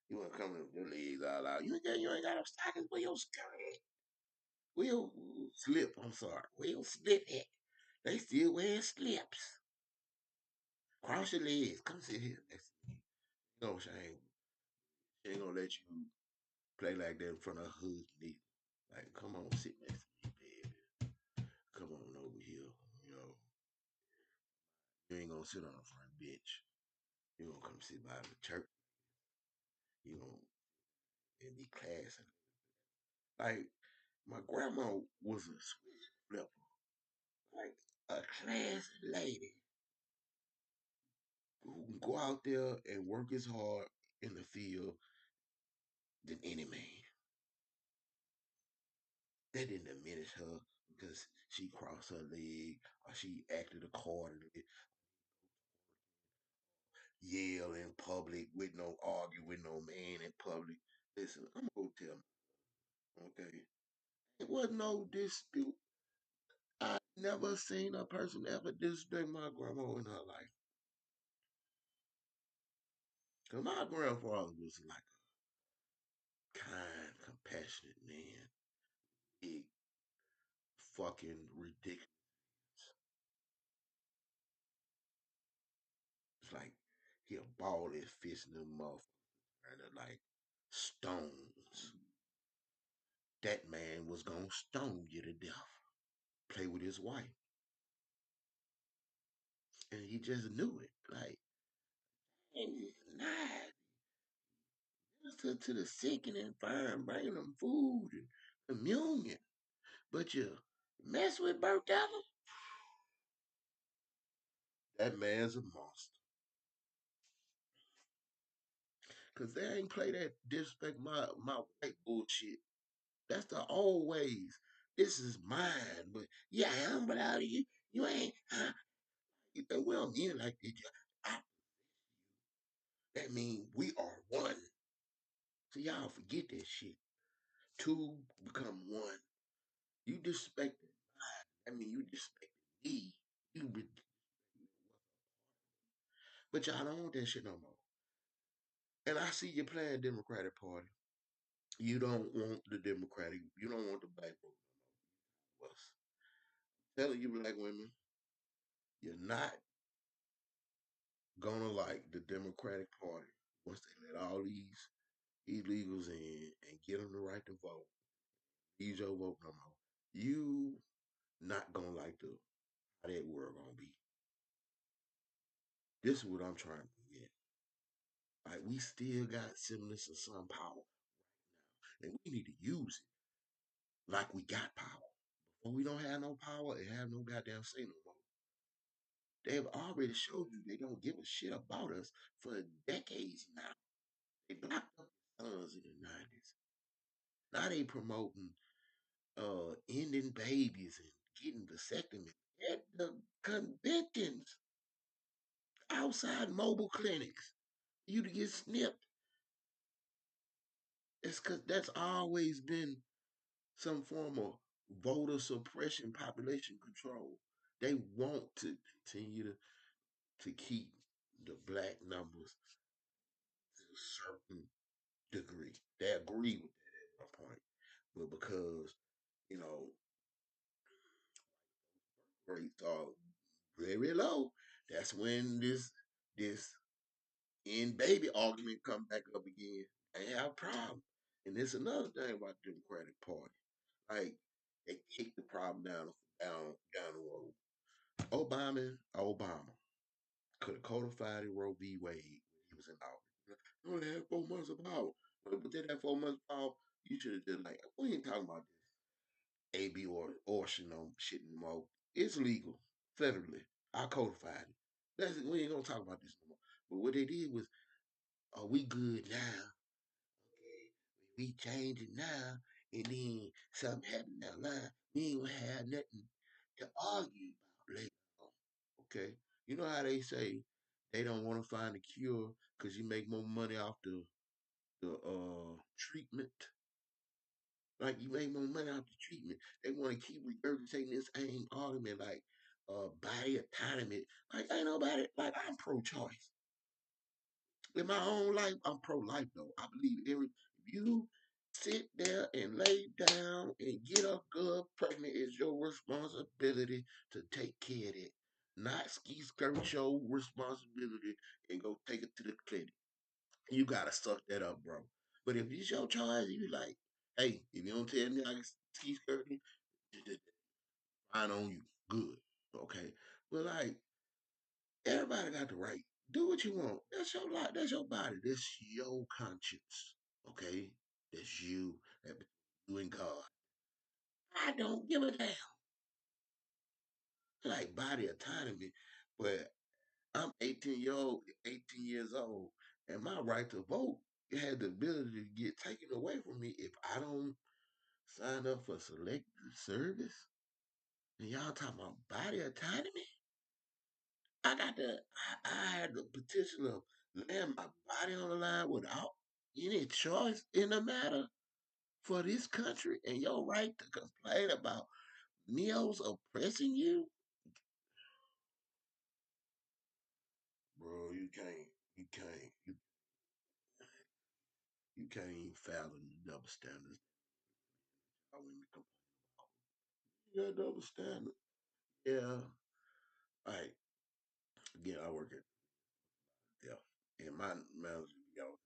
You wasn't coming with your legs all out. You ain't got no stockings for your skirt. We'll slip. I'm sorry. We'll slip it. They still wearing slips. Cross your legs. Come sit here next to me. No, she ain't gonna let you play like that in front of her husband either. Like, come on, sit next to me, baby. Come on over here. You know, you ain't gonna sit on the front bench. You gonna come sit by the church. You gonna and be classy. Like, my grandma was a switch flipper. Like, a classy lady who can go out there and work as hard in the field than any man. That didn't diminish her because she crossed her leg or she acted accordingly, yell in public with no argue with no man in public. Listen, I'm gonna tell you, okay? It wasn't no dispute. I never seen a person ever disrespect my grandma in her life. Cause my grandfather was like a kind, compassionate man. Big fucking ridiculous. It's like He'll ball his fist in them motherfuckers and they're like stones. That man was gonna stone you to death. Play with his wife. And he just knew it. Like, nah, to the sick and infirm, bringing them food and communion. But you mess with Burt Devil, that man's a monster. Cause they ain't play that disrespect my white bullshit. That's the old ways. This is mine, but yeah, I'm without you. You ain't. We don't mean it like that. I, that mean we are one. So y'all forget that shit. Two become one. You disrespected mine. That mean you disrespected me. You be, but y'all don't want that shit no more. And I see you playing Democratic Party. You don't want the Democratic. You don't want the black vote no more. Us telling you, black women, you're not gonna like the Democratic Party once they let all these illegals in and get them the right to vote. Use your vote no more. You not gonna like the how that world gonna be. This is what I'm trying to get. Like we still got semblance of some power now, and we need to use it like we got power. Before we don't have no power and have no goddamn say no more. They have already showed you they don't give a shit about us for decades now. They blocked up the sons in the 90s. Now they promoting ending babies and getting vasectomy at the conventions outside mobile clinics. You to get snipped. It's cause that's always been some form of voter suppression, population control. They want to continue to keep the black numbers to a certain degree. They agree with that at one point. But because, you know, rates are very low, that's when this in baby argument come back up again. They have a problem. And there's another thing about the Democratic Party. Like they kick the problem down the road. Obama could have codified in Roe v. Wade when he was in office. You only had 4 months of power. But within that 4 months of power, you should have just like we ain't talking about this AB or shit no more. It's legal federally. I codified it. We ain't gonna talk about this no more. But what they did was, are we good now? Okay, we change it now, and then something happen down the line. We ain't gonna have nothing to argue about later on. Okay, you know how they say they don't want to find a cure because you make more money off the treatment. Like you make more money off the treatment. They want to keep regurgitating this same argument like body autonomy. Like ain't nobody like I'm pro-choice. In my own life, I'm pro-life though. I believe if you sit there and lay down and get a girl pregnant, it's your responsibility to take care of it. Not ski skirt your responsibility and go take it to the clinic. You gotta suck that up, bro. But if it's your choice, you like, hey, if you don't tell me I can ski skirt it, fine on you. Good. Okay. But like everybody got the right. Do what you want. That's your life. That's your body. That's your conscience. Okay? That's you. That between you and God. I don't give a damn. Like body autonomy. But I'm 18 years old, and my right to vote had the ability to get taken away from me if I don't sign up for selective service. And y'all talking about body autonomy? I had the potential of laying my body on the line without any choice in the matter for this country and your right to complain about neos oppressing you? Bro, you can't even fathom the double standards. I wouldn't complain about. You got double standard. Yeah. All right. Again, I work at, yeah. And my manager, yo,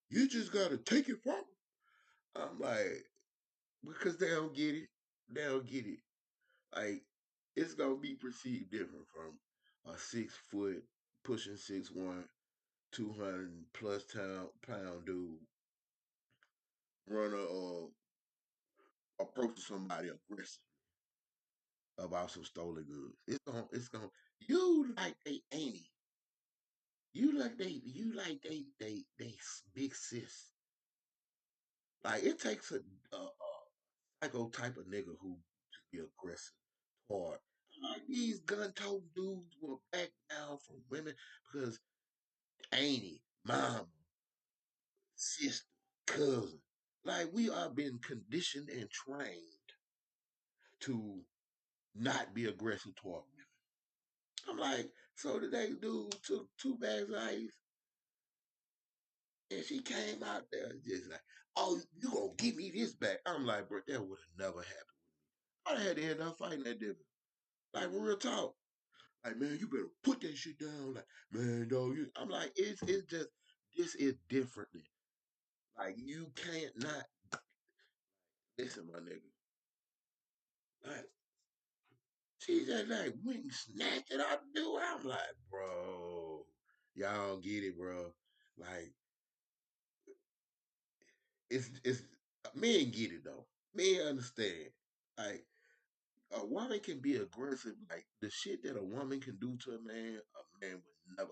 you just gotta take it from them. I'm like, because they don't get it. They don't get it. Like, it's gonna be perceived different from a 6 foot, pushing 6'1", 200 plus pound dude runner or approaching somebody aggressive about some stolen goods. It's gonna you like they ain't. You like they big sis. Like it takes a psycho type of nigga who to be aggressive toward like these gun toting dudes will back down from women because auntie, mama, sister, cousin. Like we are being conditioned and trained to not be aggressive toward women. I'm like, so today dude took 2 bags of ice and she came out there just like, oh, you gonna give me this back. I'm like, bro, that would have never happened with me. I'd have had to end up fighting that nigga. Like real talk. Like, man, you better put that shit down. Like, man, dog, I'm like, it's just this is differently. Like you can't not listen, my nigga. Like, she just like went and snatched it out the door. I'm like, bro, y'all don't get it, bro. Like, it's men get it though. Men understand. Like, a woman can be aggressive. Like the shit that a woman can do to a man would never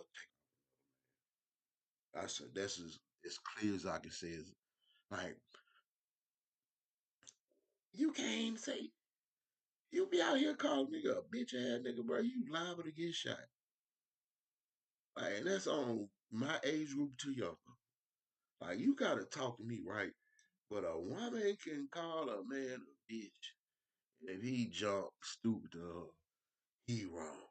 take. I said that's as clear as I can say. Is like you can't say you be out here calling nigga a bitch ass nigga, bro. You liable to get shot. Like, and that's on my age group to younger. Like you gotta talk to me right. But a woman can call a man a bitch if he jump stupid to her. He wrong.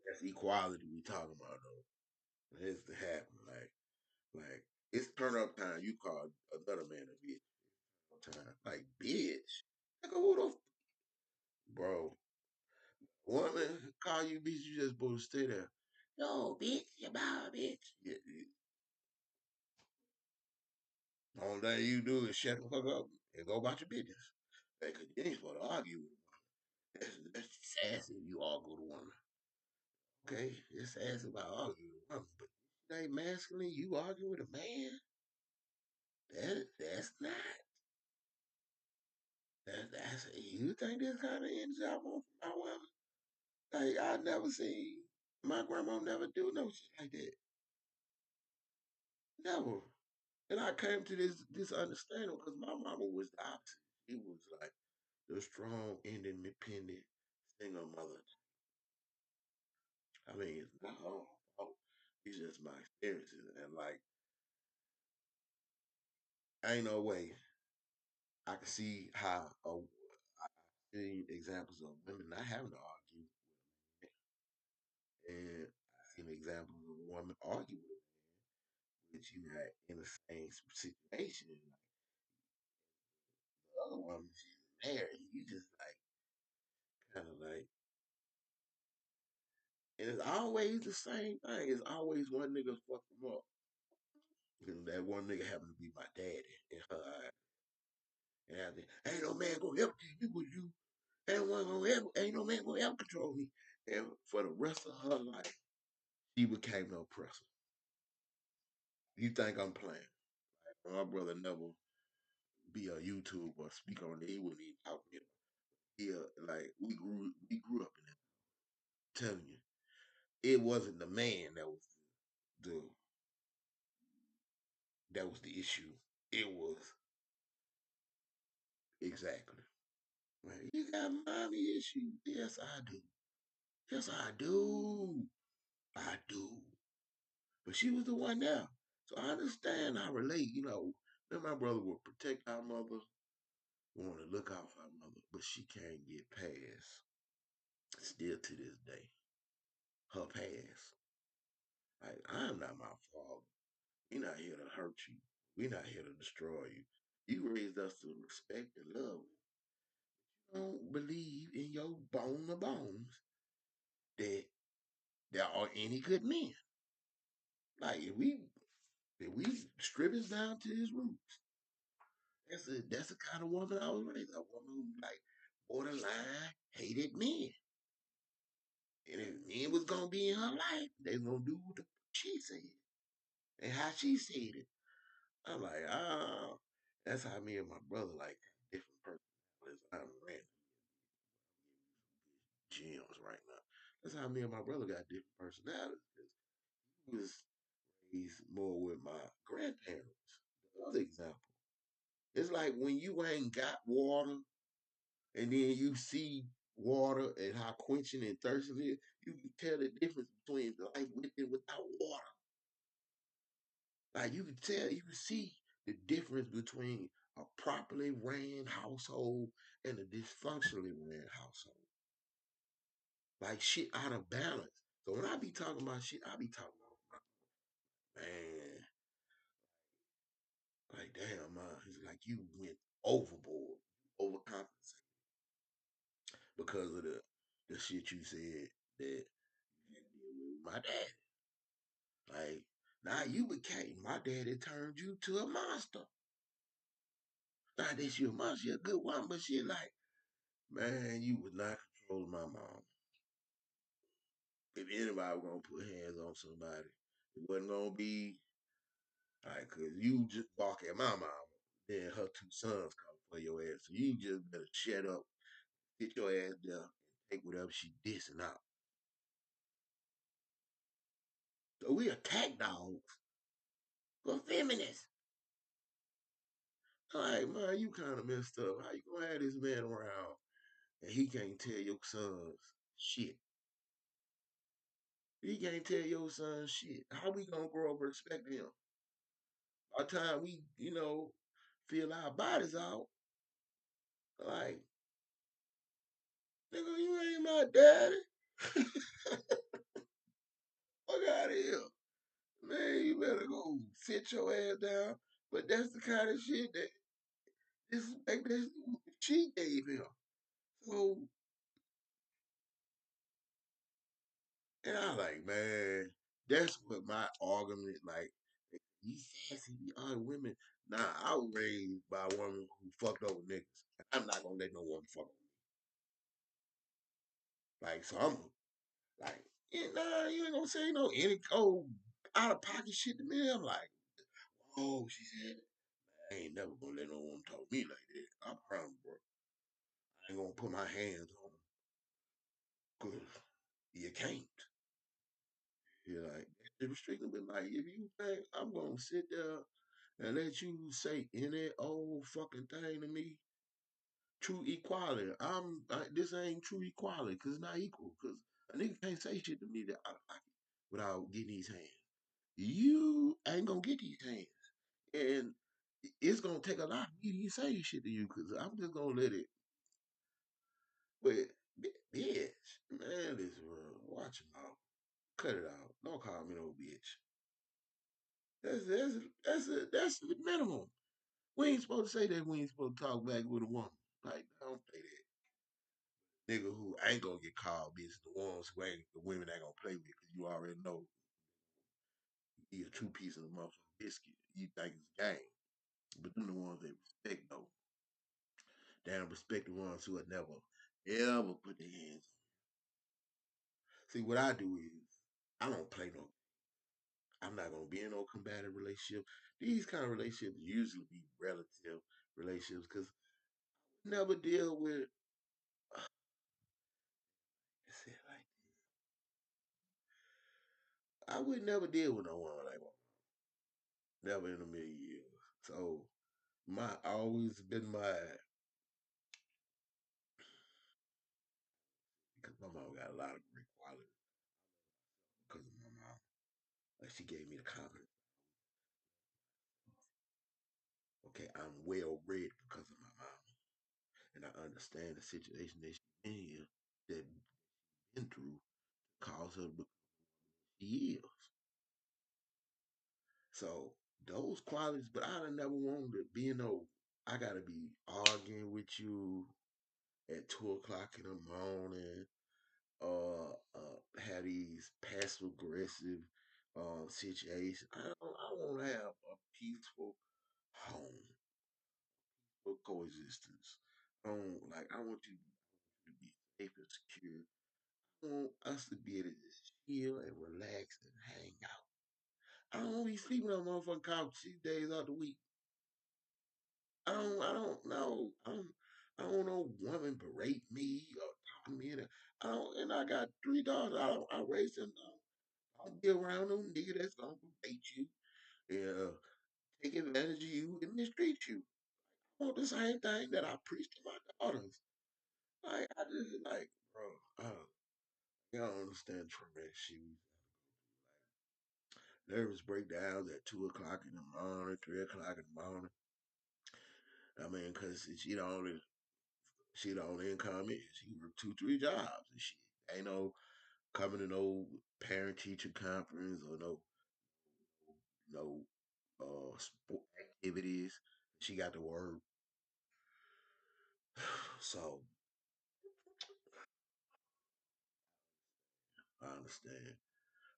That's equality we talking about though. It's to happen. Like it's turn up time. You call another man a bitch. Time like bitch. Like who the bro? Woman call you bitch. You just supposed to stay there. No bitch, you my bitch. All that you do is shut the fuck up and go about your business. Because you ain't supposed to argue with a woman. That's sassy if you argue with a woman. Okay, it's sassy about arguing with a woman, but it ain't masculine. You argue with a man. That's not. That's you think this kind of energy I want from my woman? Like I never seen my grandma never do no shit like that. Never. And I came to this understanding because my mama was the opposite. She was like the strong, independent single mother. I mean, it's not her fault. It's just my experiences. And like, ain't no way I can see how I seen examples of women not having to argue with a man. And I seen examples of a woman argue with a man, which you had in the same situation. Like the other woman, she's married. You just like, kind of like, and it's always the same thing. It's always one nigga fuck them up. And that one nigga happened to be my daddy in her eyes. And I think, ain't no man gonna ever do what you. Ain't no man gonna ever control me. And for the rest of her life, she became the oppressor. You think I'm playing? My brother never be on YouTube or speak on it. He wouldn't even talk to me. Yeah, like we grew up in it. I'm telling you, it wasn't the man the that was the issue. It was exactly. Like, you got mommy issues. Yes, I do. Yes, I do. I do. But she was the one there. So I understand, I relate, Then my brother would protect our mother, want to look out for our mother, but she can't get past, still to this day, her past. Like, I'm not my father. We're not here to hurt you. We're not here to destroy you. You raised us to respect and love. You don't believe in your bone of bones that there are any good men. Like if we strip us down to his roots, that's the kind of woman I was raised. A woman who like borderline hated men. And if men was gonna be in her life, they was gonna do what she said and how she said it. I'm like, that's how me and my brother like different personalities. I'm random gems right now. That's how me and my brother got different personalities. 'Cause he was raised more with my grandparents. The other example, it's like when you ain't got water and then you see water and how quenching and thirsting it is, you can tell the difference between life with and without water. Like you can tell, you can see the difference between a properly ran household and a dysfunctionally ran household. Like shit out of balance. So when I be talking about shit, I be talking about man, like damn man, it's like you went overboard, overcompensated because of the shit you said that you had to deal with my dad. Like now you became my daddy turned you to a monster. Not that you a monster, you're a good one, but she like, man, you was not controlling my mom. If anybody was gonna put hands on somebody, it wasn't gonna be like, cause you just bark at my mama. Then her two sons come for your ass. So you just better shut up, sit your ass down, and take whatever she dissing out. So we attack dogs for feminists. Like, man, you kind of messed up. How you gonna have this man around and he can't tell your sons shit? He can't tell your son shit. How we gonna grow up respecting him? By the time we, feel our bodies out, like, nigga, you ain't my daddy. Fuck out of here. Man, you better go sit your ass down. But that's the kind of shit that this like this she gave him. So and I like, man, that's what my argument like. You sassy, you other women. Nah, I was raised by a woman who fucked over niggas. I'm not gonna let no woman fuck over me. Like, so I'm like, yeah, nah, you ain't gonna say no any cold out of pocket shit to me. I'm like, oh, she said, I ain't never gonna let no woman talk to me like that. I promise, bro. I ain't gonna put my hands on them. Cause you can't. You're like, it's restricted, but like, if you think I'm gonna sit there and let you say any old fucking thing to me, true equality. This ain't true equality because it's not equal. Because a nigga can't say shit to me that I like without getting these hands. You ain't gonna get these hands, and it's gonna take a lot of me to say shit to you because I'm just gonna let it. But bitch, man, this world, watch your mouth, cut it out. Don't call me no bitch. That's the minimum. We ain't supposed to say that. We ain't supposed to talk back with a woman. Like, don't play that. Nigga who ain't gonna get called bitch, the ones who ain't the women ain't gonna play with, because you already know he a two piece of the motherfucking biscuit. You think it's a game, but them the ones they respect though. They don't respect the ones who would never ever put their hands. See, what I do is I don't play no. I'm not gonna be in no combative relationship. These kind of relationships usually be relative relationships because never deal with. It's it like I would never deal with no one like that. Never in a million years. So my always been my because my mom got a lot of great qualities because of my mom. Like she gave me the confidence. Okay, I'm well read because of my mom, and I understand the situation that she's in, that been through, cause her to become who she is. So those qualities, but I done never wanted to be no. I gotta be arguing with you at 2 o'clock in the morning. have these passive aggressive situations. I want to have a peaceful home, for coexistence. I want you to be safe and secure. I want us to be able to just chill and relax and hang out. I don't want to be sleeping on motherfucking couch 6 days out the week. I don't know. I don't know woman berate me or talk to me. And I got 3 daughters. I raised them. Don't be around no nigga that's gonna berate you, yeah, take advantage of you and mistreat you. I want the same thing that I preach to my daughters. Like I just like, bro, you don't understand traumatic shit we like nervous breakdowns at 2 o'clock in the morning, 3 o'clock in the morning. I mean, cause she the only income is she work 2, 3 jobs and shit. Ain't no coming to no parent teacher conference or no sport activities. She got to work. So I understand.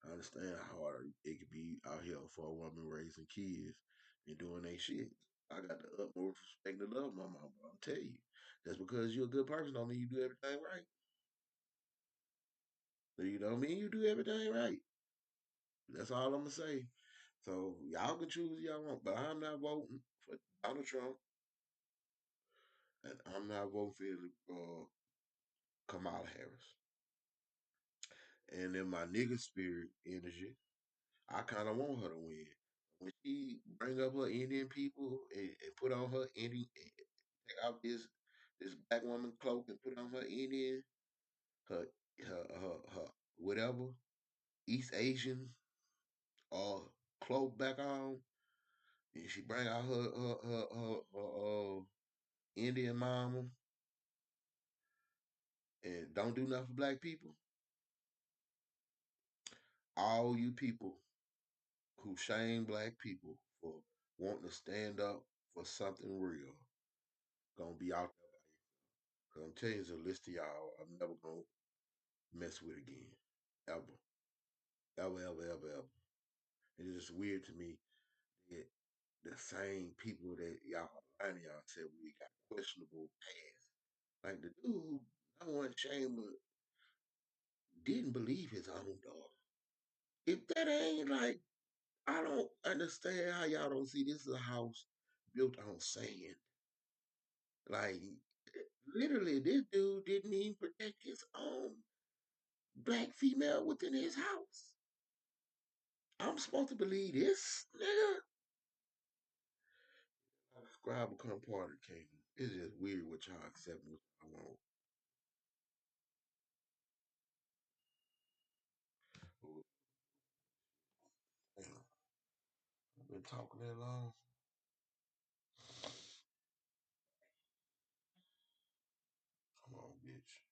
I understand how hard it could be out here for a woman raising kids and doing their shit. I got the utmost respect and love my mama. I'll tell you. Just because you're a good person don't mean you do everything right. You don't mean you do everything right. That's all I'm gonna say. So y'all can choose who y'all want, but I'm not voting for Donald Trump, and I'm not voting for Kamala Harris. And in my nigga spirit energy, I kind of want her to win. When she bring up her Indian people and put on her Indian, take out this black woman cloak and put on her Indian, her her whatever East Asian cloak back on, and she bring out her Indian mama and don't do nothing for black people. All you people who shame black people for wanting to stand up for something real gonna be out there. Cause I'm telling you, there's a list of y'all I'm never gonna mess with again. Ever. Ever, ever, ever, ever. It's just weird to me that the same people that y'all lying y'all said we got questionable past. Like the dude, no one shame didn't believe his own daughter. If that ain't like, I don't understand how y'all don't see this is a house built on sand. Like, literally, this dude didn't even protect his own black female within his house. I'm supposed to believe this, nigga? Scribe become part of the kingdom. It's just weird what y'all accept and what y'all want. Damn, I've been talking that long.